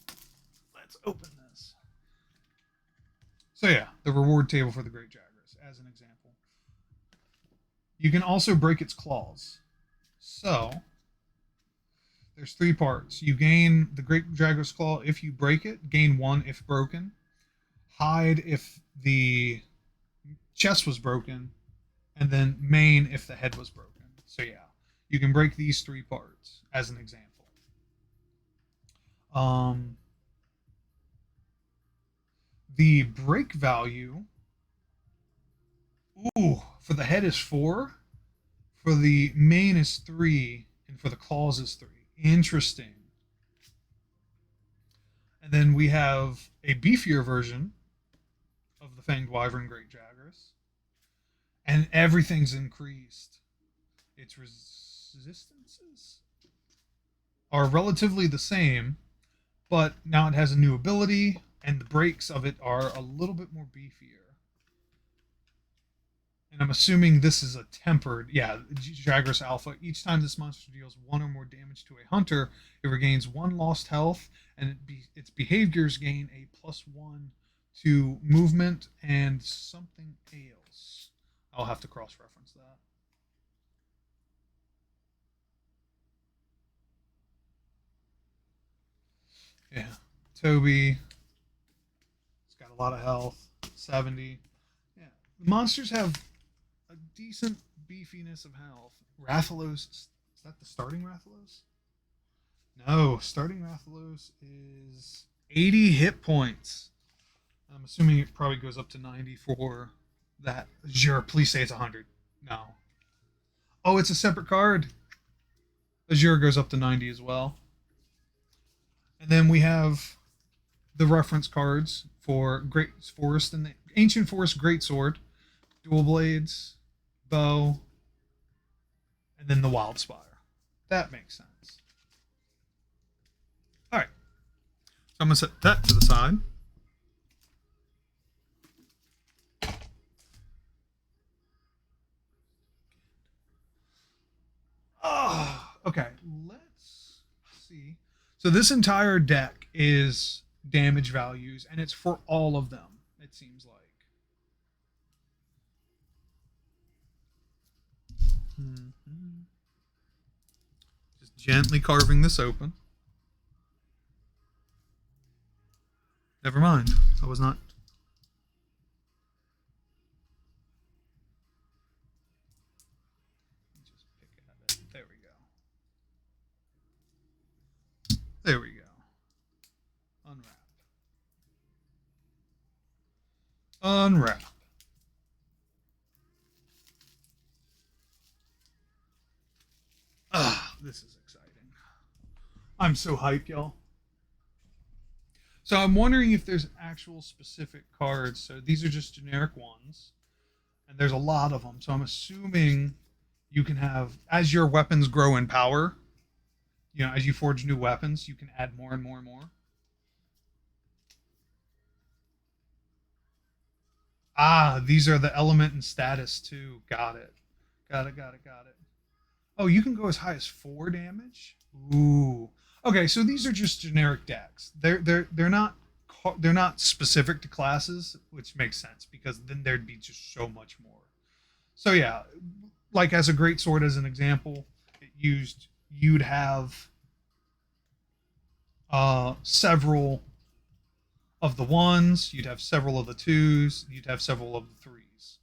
let's open this. So yeah, the reward table for the Great Jagras, as an example. You can also break its claws. So there's 3 parts. You gain the Great Jagras Claw if you break it, gain 1 if broken, hide if the chest was broken, and then mane if the head was broken. So yeah, you can break these 3 parts as an example. The break value, for the head is 4, for the mane is 3, and for the claws is 3. Interesting. And then we have a beefier version of the Fanged Wyvern Great Jagras, and everything's increased. Its resistances are relatively the same, but now it has a new ability, and the breaks of it are a little bit more beefier. And I'm assuming this is a tempered, Jagras Alpha. Each time this monster deals 1 or more damage to a hunter, it regains 1 lost health, and its behaviors gain a +1 to movement and something else. I'll have to cross-reference that. Yeah, Toby. It's got a lot of health, 70. Yeah, the monsters have a decent beefiness of health. Rathalos, is that the starting Rathalos? No, starting Rathalos is 80 hit points. I'm assuming it probably goes up to 90 for that. Azure, please say it's 100. No. Oh, it's a separate card. Azure goes up to 90 as well. And then we have the reference cards for Great Forest and the Ancient Forest Greatsword, Dual Blades, Bow, and then the Wildspire. That makes sense. All right. So I'm going to set that to the side. Oh, okay. Let's see. So this entire deck is damage values, and it's for all of them, it seems like. Just gently carving this open. Never mind. I was not. Just pick at it. There we go. There we go. Unwrap. Unwrap. Ah, this is exciting. I'm so hyped, y'all. So I'm wondering if there's actual specific cards. So these are just generic ones, and there's a lot of them. So I'm assuming you can have, as your weapons grow in power, as you forge new weapons, you can add more and more and more. Ah, these are the element and status too. Got it. Got it. Oh, you can go as high as 4 damage. Ooh. Okay, so these are just generic decks. They're not specific to classes, which makes sense because then there'd be just so much more. So yeah, like as a great sword as an example, you'd have several of the 1s, you'd have several of the 2s, you'd have several of the 3s.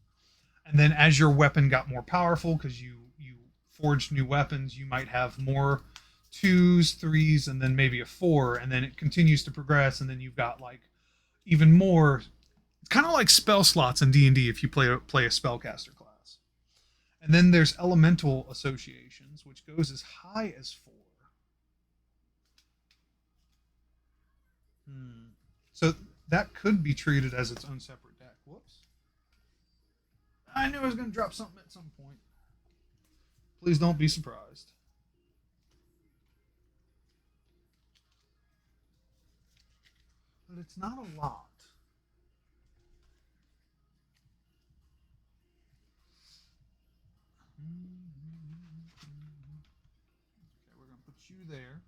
And then as your weapon got more powerful because you forged new weapons, you might have more twos, threes, and then maybe a four, and then it continues to progress, and then you've got like even more, kind of like spell slots in D&D if you play a spellcaster class. And then there's elemental associations, which goes as high as four. So that could be treated as its own separate deck. Whoops. I knew I was going to drop something at some point. Please don't be surprised. But it's not a lot. Okay, we're going to put you there.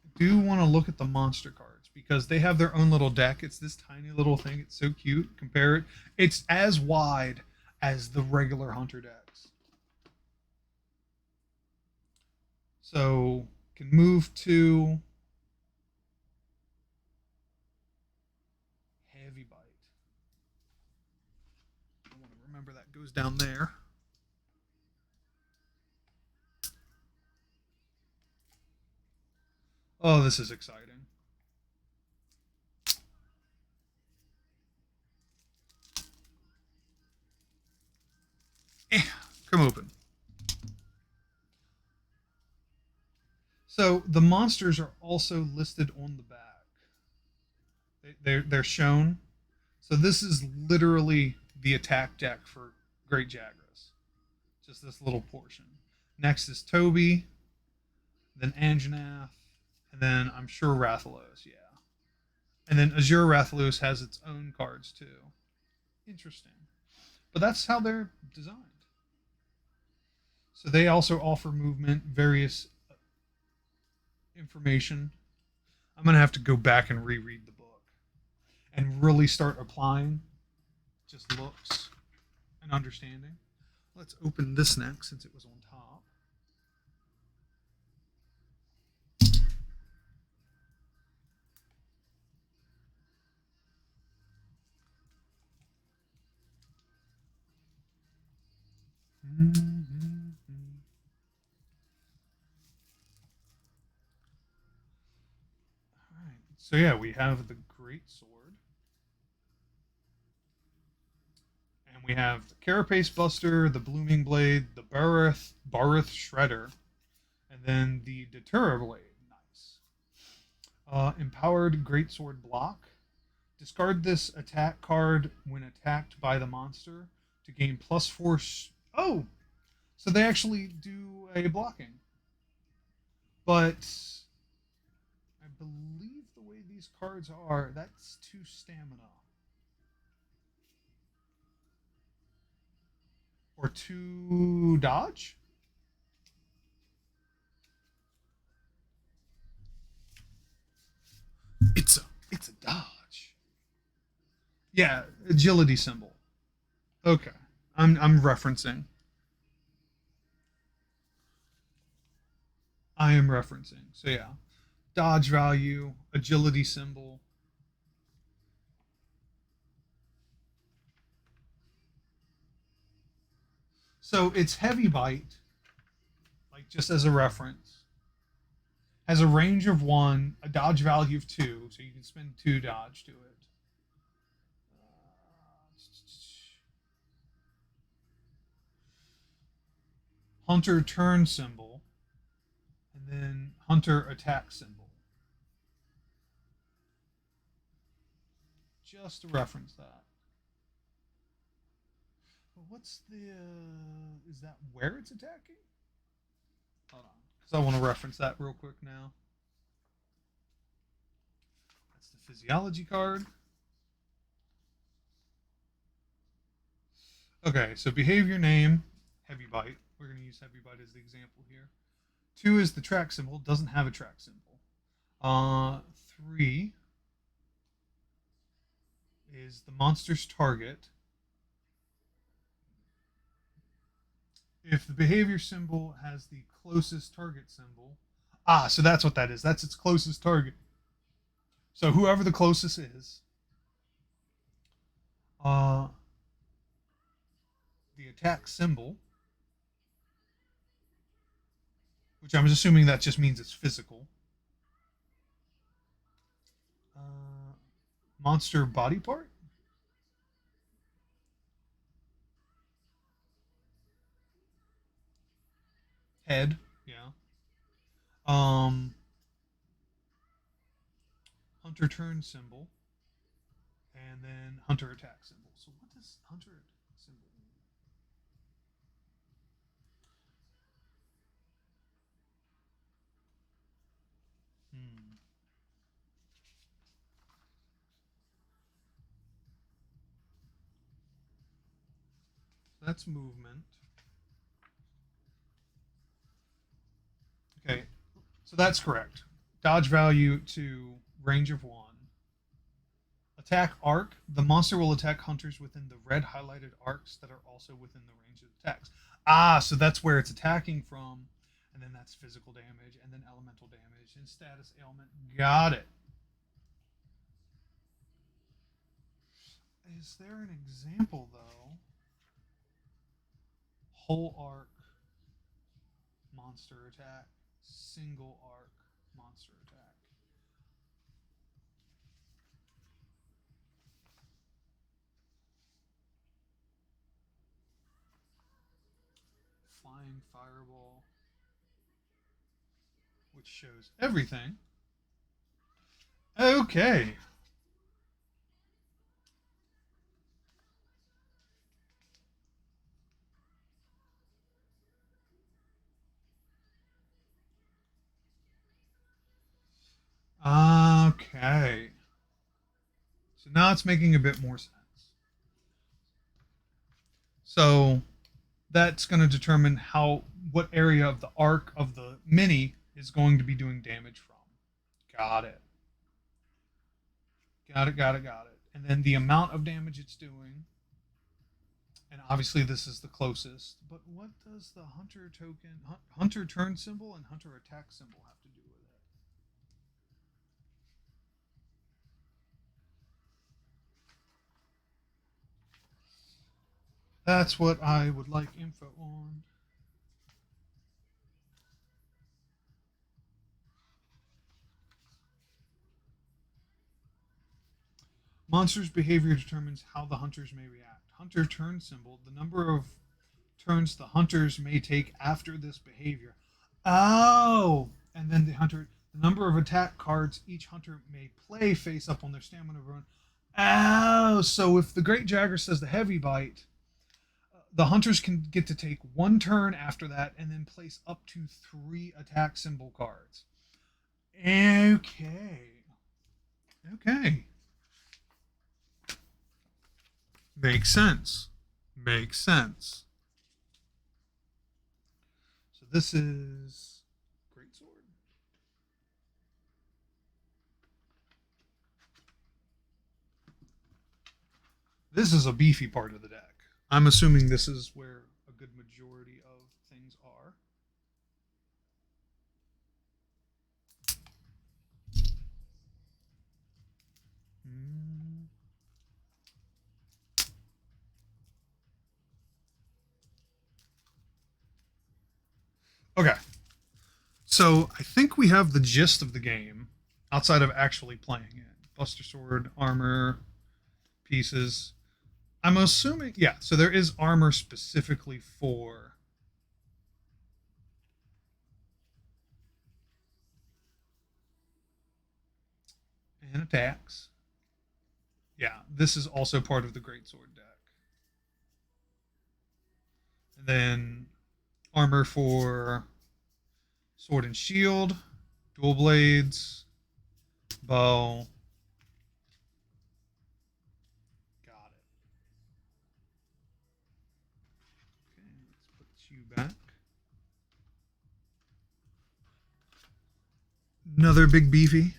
I do want to look at the monster cards because they have their own little deck. It's this tiny little thing. It's so cute. Compare it. It's as wide as the regular Hunter decks. So can move to heavy bite. I want to remember that goes down there. Oh, this is exciting. Come open. So the monsters are also listed on the back. They're shown. So this is literally the attack deck for Great Jagras. Just this little portion. Next is Toby, then Anjanath, and then I'm sure Rathalos, yeah. And then Azure Rathalos has its own cards too. Interesting. But that's how they're designed. So they also offer movement, various information. I'm going to have to go back and reread the book and really start applying just looks and understanding. Let's open this next since it was on top. All right. So yeah, we have the Great Sword. And we have the Carapace Buster, the Blooming Blade, the Barith Shredder, and then the Datura Blade. Nice. Empowered Greatsword Block. Discard this attack card when attacked by the monster to gain +4. Oh! So they actually do a blocking. But I believe the way these cards are, that's 2 stamina. Or 2 dodge? It's a dodge. Yeah, agility symbol. Okay. I'm referencing. I am referencing. So yeah. Dodge value, agility symbol. So it's heavy bite, like just as a reference. Has a range of 1, a dodge value of 2, so you can spend 2 dodge to it. Hunter turn symbol, and then Hunter attack symbol. Just to reference that. But what's the? Is that where it's attacking? Hold on, because I want to reference that real quick now. That's the physiology card. Okay, so behavior name, heavy bite. We're going to use heavy bite as the example here. 2 is the track symbol. Doesn't have a track symbol. 3 is the monster's target. If the behavior symbol has the closest target symbol, so that's what that is. That's its closest target. So whoever the closest is, the attack symbol which I'm assuming that just means it's physical. Monster body part? Head. Yeah. Um, Hunter turn symbol, and then Hunter attack symbol. So what does Hunter symbol mean? Hmm. That's movement. Okay, so that's correct. Dodge value to range of 1. Attack arc. The monster will attack hunters within the red highlighted arcs that are also within the range of attacks. Ah, so that's where it's attacking from, and then that's physical damage, and then elemental damage, and status ailment. Got it. Is there an example, though? Whole arc, monster attack, single arc, monster attack. Flying fireball, which shows everything. Okay. Okay. So now it's making a bit more sense. So that's going to determine what area of the arc of the mini is going to be doing damage from. Got it. Got it. And then the amount of damage it's doing. And obviously this is the closest. But what does the hunter token, hunter turn symbol and hunter attack symbol have to do with it? That's what I would like info on. Monster's behavior determines how the hunters may react. Hunter turn symbol, the number of turns the hunters may take after this behavior. Oh, and then the number of attack cards each hunter may play face up on their stamina run. Oh, so if the Great Jagger says the heavy bite, the hunters can get to take 1 turn after that and then place up to 3 attack symbol cards. Okay. Okay. Makes sense. Makes sense. So this is Greatsword. This is a beefy part of the deck. I'm assuming this is where a good majority of things are. Mm. Okay. So I think we have the gist of the game outside of actually playing it. Buster Sword, armor, pieces. I'm assuming, yeah, so there is armor specifically for and attacks. Yeah, this is also part of the Greatsword deck. And then armor for sword and shield, dual blades, bow. Got it. Okay, let's put you back. Another big beefy.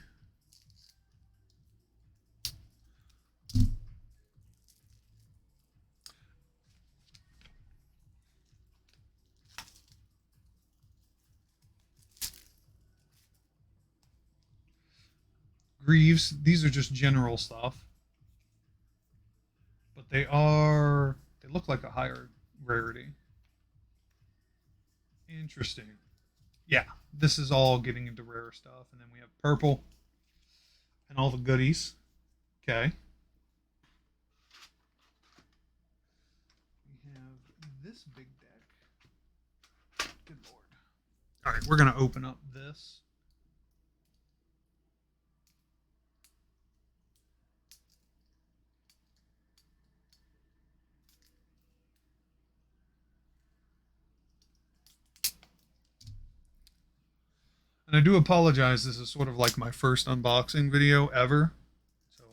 Greaves. These are just general stuff, but they look like a higher rarity. Interesting. Yeah, this is all getting into rare stuff. And then we have purple and all the goodies. Okay. We have this big deck. Good lord. All right, we're going to open up this. And I do apologize. This is sort of like my first unboxing video ever. So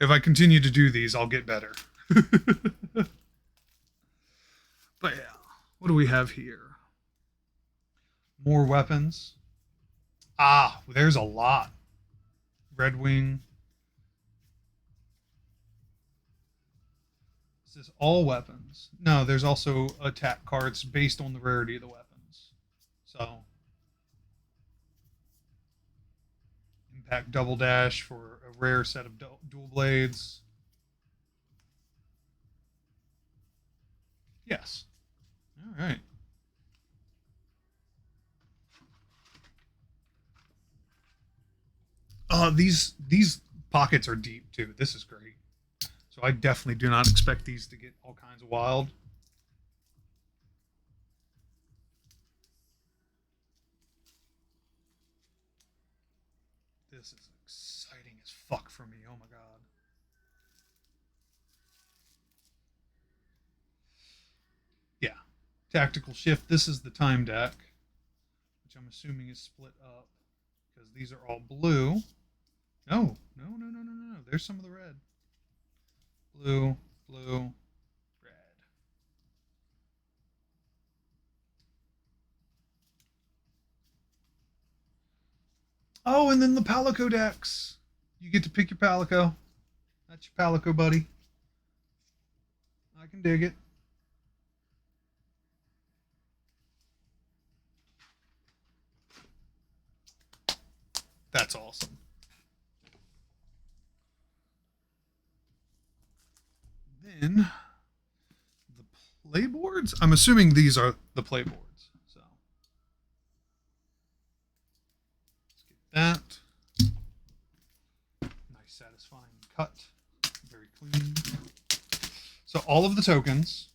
if I continue to do these, I'll get better. But yeah, what do we have here? More weapons. Ah, there's a lot. Red Wing. Is this all weapons? No, there's also attack cards based on the rarity of the weapons. So, Impact Double Dash for a rare set of dual blades. Yes. All right. These pockets are deep too. This is great. So I definitely do not expect these to get all kinds of wild. This is exciting as fuck for me. Oh my god. Yeah. Tactical Shift. This is the time deck, which I'm assuming is split up because these are all blue. No. There's some of the red. Blue, blue, red. Oh, and then the Palico decks. You get to pick your Palico. That's your Palico, buddy. I can dig it. That's awesome. Then the playboards. I'm assuming these are the playboards. So let's get that. Nice, satisfying cut. Very clean. So all of the tokens.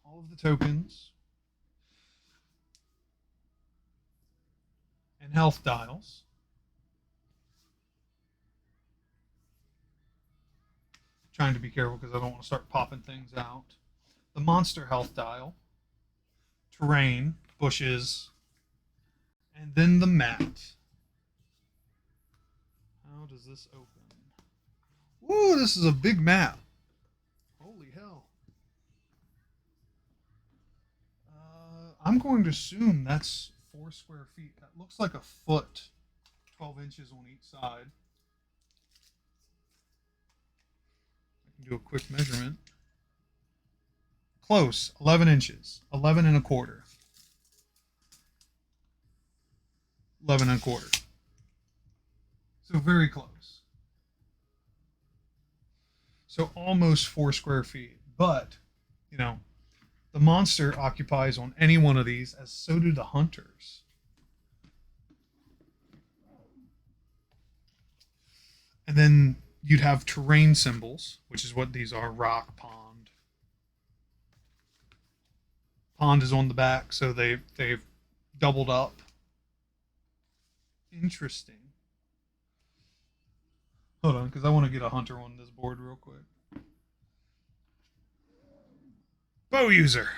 All of the tokens. And health dials. Trying to be careful because I don't want to start popping things out. The monster health dial. Terrain, bushes, and then the mat. How does this open? Ooh, this is a big map. Holy hell. I'm going to assume that's 4 square feet. That looks like a foot, 12 inches on each side. I can do a quick measurement. Close, 11 inches, 11 and a quarter. 11 and a quarter. So very close. So almost 4 square feet. But, you know, the monster occupies on any one of these, as so do the hunters. And then you'd have terrain symbols, which is what these are: rock, pond. Pond is on the back, so they've doubled up. Interesting. Hold on, because I want to get a hunter on this board real quick. Bow user.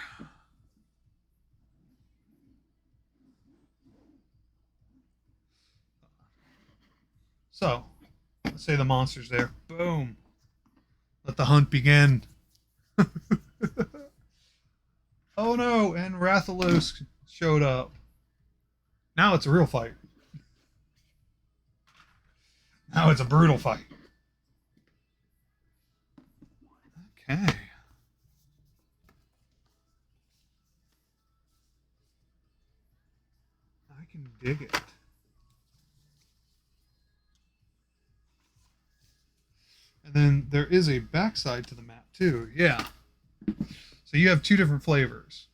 So, let's say the monster's there. Boom. Let the hunt begin. Oh no, and Rathalos showed up. Now it's a real fight. Now it's a brutal fight. Okay. I can dig it. And then there is a backside to the map too. Yeah. So you have two different flavors.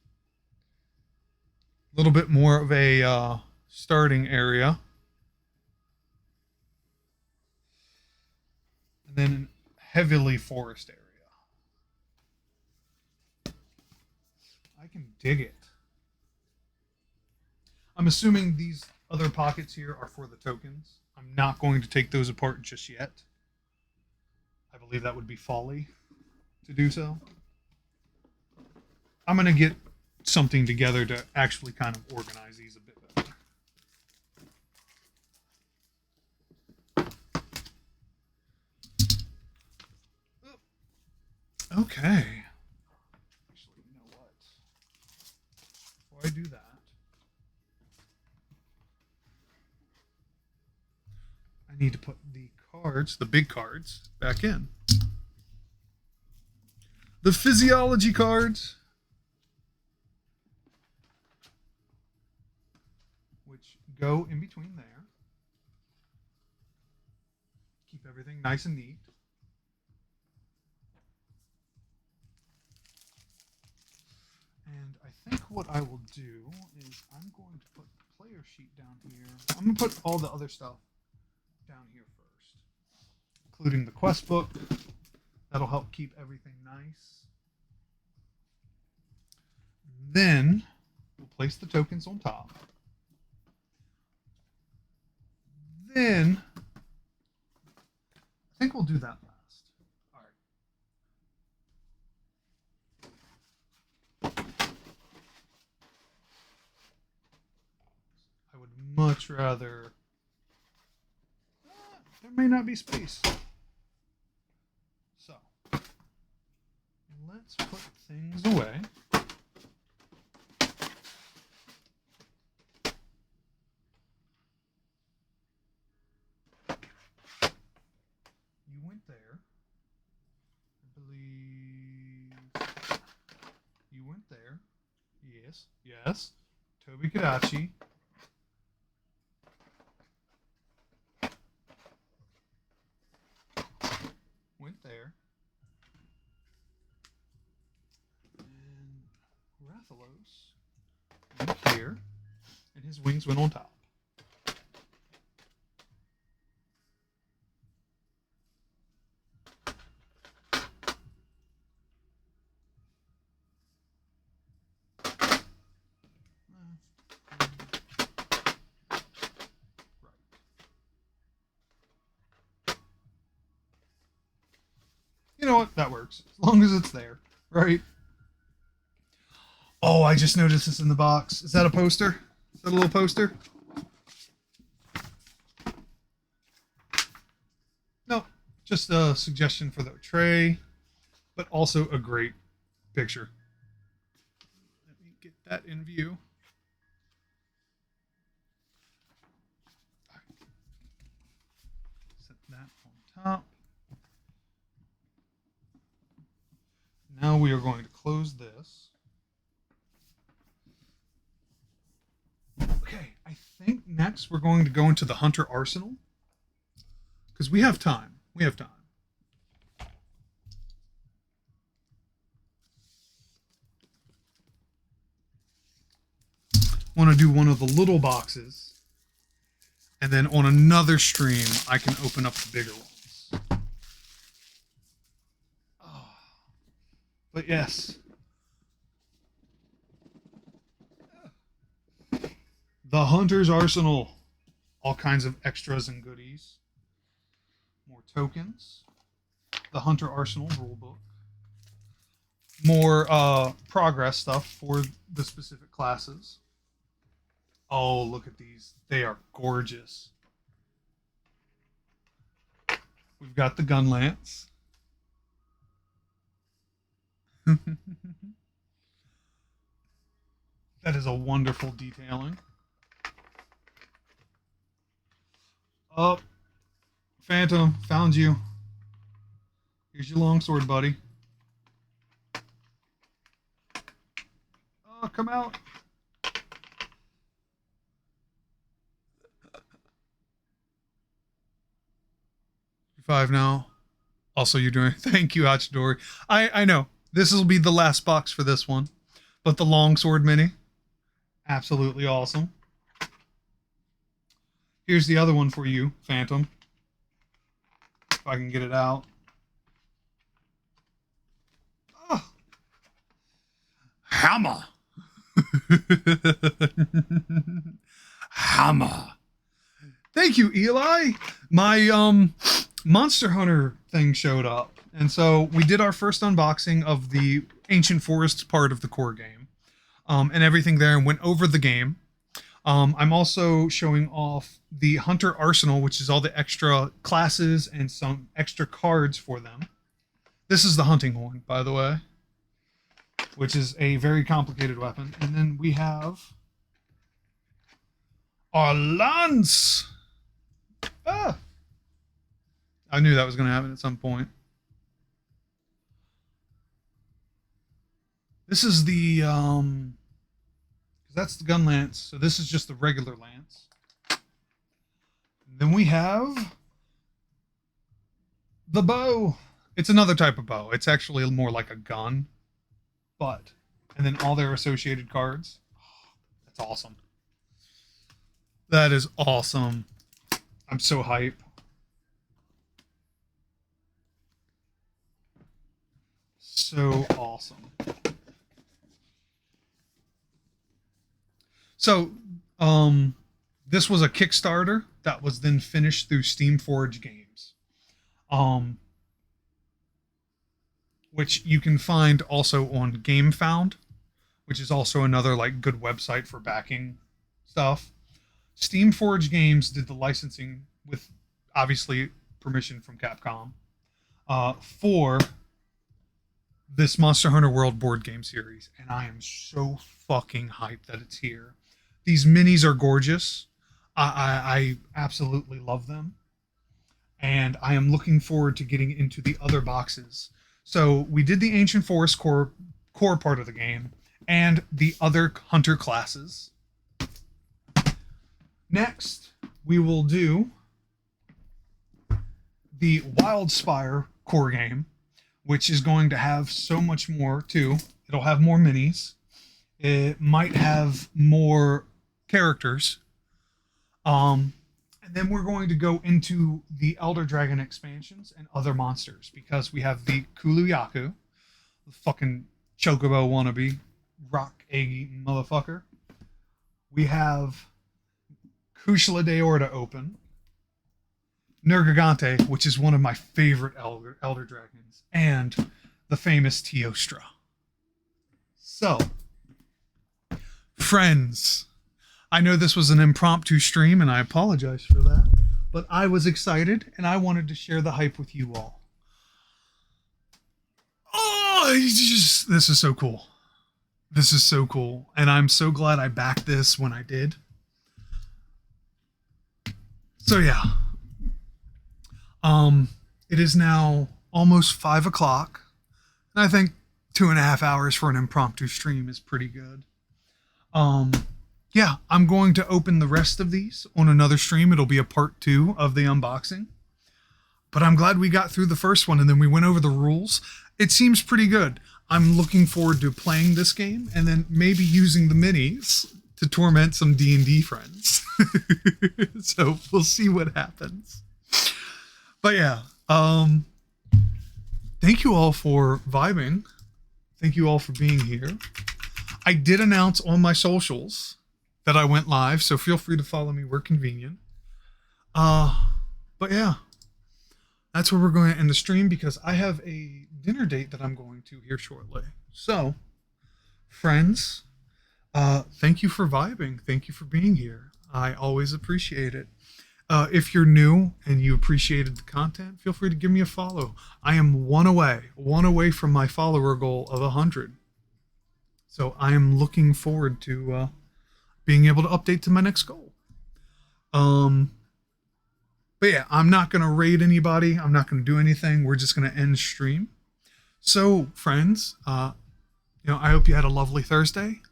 A little bit more of a starting area. And then an heavily forest area. I can dig it. I'm assuming these other pockets here are for the tokens. I'm not going to take those apart just yet. I believe that would be folly to do so. I'm going to get something together to actually kind of organize these a bit better. Okay. Actually, you know what? Before I do that, I need to put the cards, the big cards, back in. The physiology cards, which go in between there. Keep everything nice and neat. And I think what I will do is I'm going to put the player sheet down here. I'm going to put all the other stuff down here first, including the quest book. That'll help keep everything nice. Then we'll place the tokens on top. Then I think we'll do that last. All right. I would much rather. There may not be space. So let's put things away. You went there. I believe you went there. Yes, yes. Toby Kadachi. Went there. And Rathalos went here. And his wings went on top. You know what? That works. As long as it's there, right? Oh, I just noticed this in the box. Is that a poster? Is that a little poster? No, just a suggestion for the tray, but also a great picture. Let me get that in view. Set that on top. Now we are going to close this. Okay, I think next we're going to go into the Hunter Arsenal. Because we have time. We have time. Want to do one of the little boxes. And then on another stream, I can open up the bigger ones. Oh. But yes. The Hunter's Arsenal. All kinds of extras and goodies. More tokens. The Hunter Arsenal rulebook. More progress stuff for the specific classes. Oh, look at these. They are gorgeous. We've got the gun lance. That is a wonderful detailing. Oh, Phantom, found you. Here's your longsword, buddy. Oh, come out. You're 5 now. Also, you're doing. Thank you, Hachidori. I know this will be the last box for this one, but the longsword mini, absolutely awesome. Here's the other one for you, Phantom. If I can get it out. Oh. Hammer. Hammer. Thank you, Eli. My Monster Hunter thing showed up. And so we did our first unboxing of the Ancient Forests part of the core game. And everything there, and went over the game. I'm also showing off the Hunter Arsenal, which is all the extra classes and some extra cards for them. This is the hunting horn, by the way, which is a very complicated weapon. And then we have our lance. Ah! I knew that was going to happen at some point. This is the that's the gun lance. So this is just the regular lance. Then we have the bow. It's another type of bow. It's actually more like a gun, but and then all their associated cards. That's awesome. That is awesome. I'm so hype. So awesome. So, this was a Kickstarter that was then finished through Steamforge Games, which you can find also on GameFound, which is also another like good website for backing stuff. Steamforge Games did the licensing with obviously permission from Capcom for this Monster Hunter World board game series, and I am so fucking hyped that it's here. These minis are gorgeous. I absolutely love them. And I am looking forward to getting into the other boxes. So we did the Ancient Forest core part of the game and the other hunter classes. Next, we will do the Wildspire core game, which is going to have so much more too. It'll have more minis. It might have more characters. And then we're going to go into the Elder Dragon expansions and other monsters because we have the Kuluyaku, the fucking Chocobo wannabe, rock eggy motherfucker. We have Kushala Daor to open. Nergigante, which is one of my favorite Elder Dragons, and the famous Teostra. So, friends, I know this was an impromptu stream, and I apologize for that, but I was excited, and I wanted to share the hype with you all. Oh, this is so cool. This is so cool, and I'm so glad I backed this when I did. So, yeah. It is now almost 5 o'clock, and I think 2.5 hours for an impromptu stream is pretty good. Yeah, I'm going to open the rest of these on another stream. It'll be a part 2 of the unboxing. But I'm glad we got through the first one, and then we went over the rules. It seems pretty good. I'm looking forward to playing this game, and then maybe using the minis to torment some D&D friends. So we'll see what happens. But yeah, thank you all for vibing. Thank you all for being here. I did announce on my socials that I went live, so feel free to follow me where convenient. But yeah, that's where we're going to end the stream because I have a dinner date that I'm going to here shortly. So, friends, thank you for vibing. Thank you for being here. I always appreciate it. If you're new and you appreciated the content, feel free to give me a follow. I am one away from my follower goal of 100. So I am looking forward to being able to update to my next goal. But yeah, I'm not going to raid anybody. I'm not going to do anything. We're just going to end stream. So friends, I hope you had a lovely Thursday.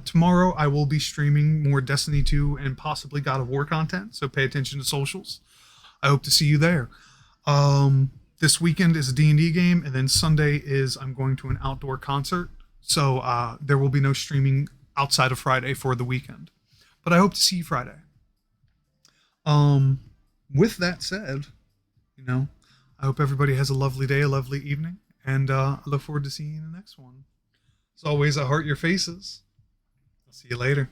Tomorrow I will be streaming more Destiny 2 and possibly God of War content, so pay attention to socials. I hope to see you there. This weekend is a D&D game, and then Sunday is I'm going to an outdoor concert. So there will be no streaming outside of Friday for the weekend. But I hope to see you Friday. With that said, you know, I hope everybody has a lovely day, a lovely evening, and I look forward to seeing you in the next one. As always, I heart your faces. I'll see you later.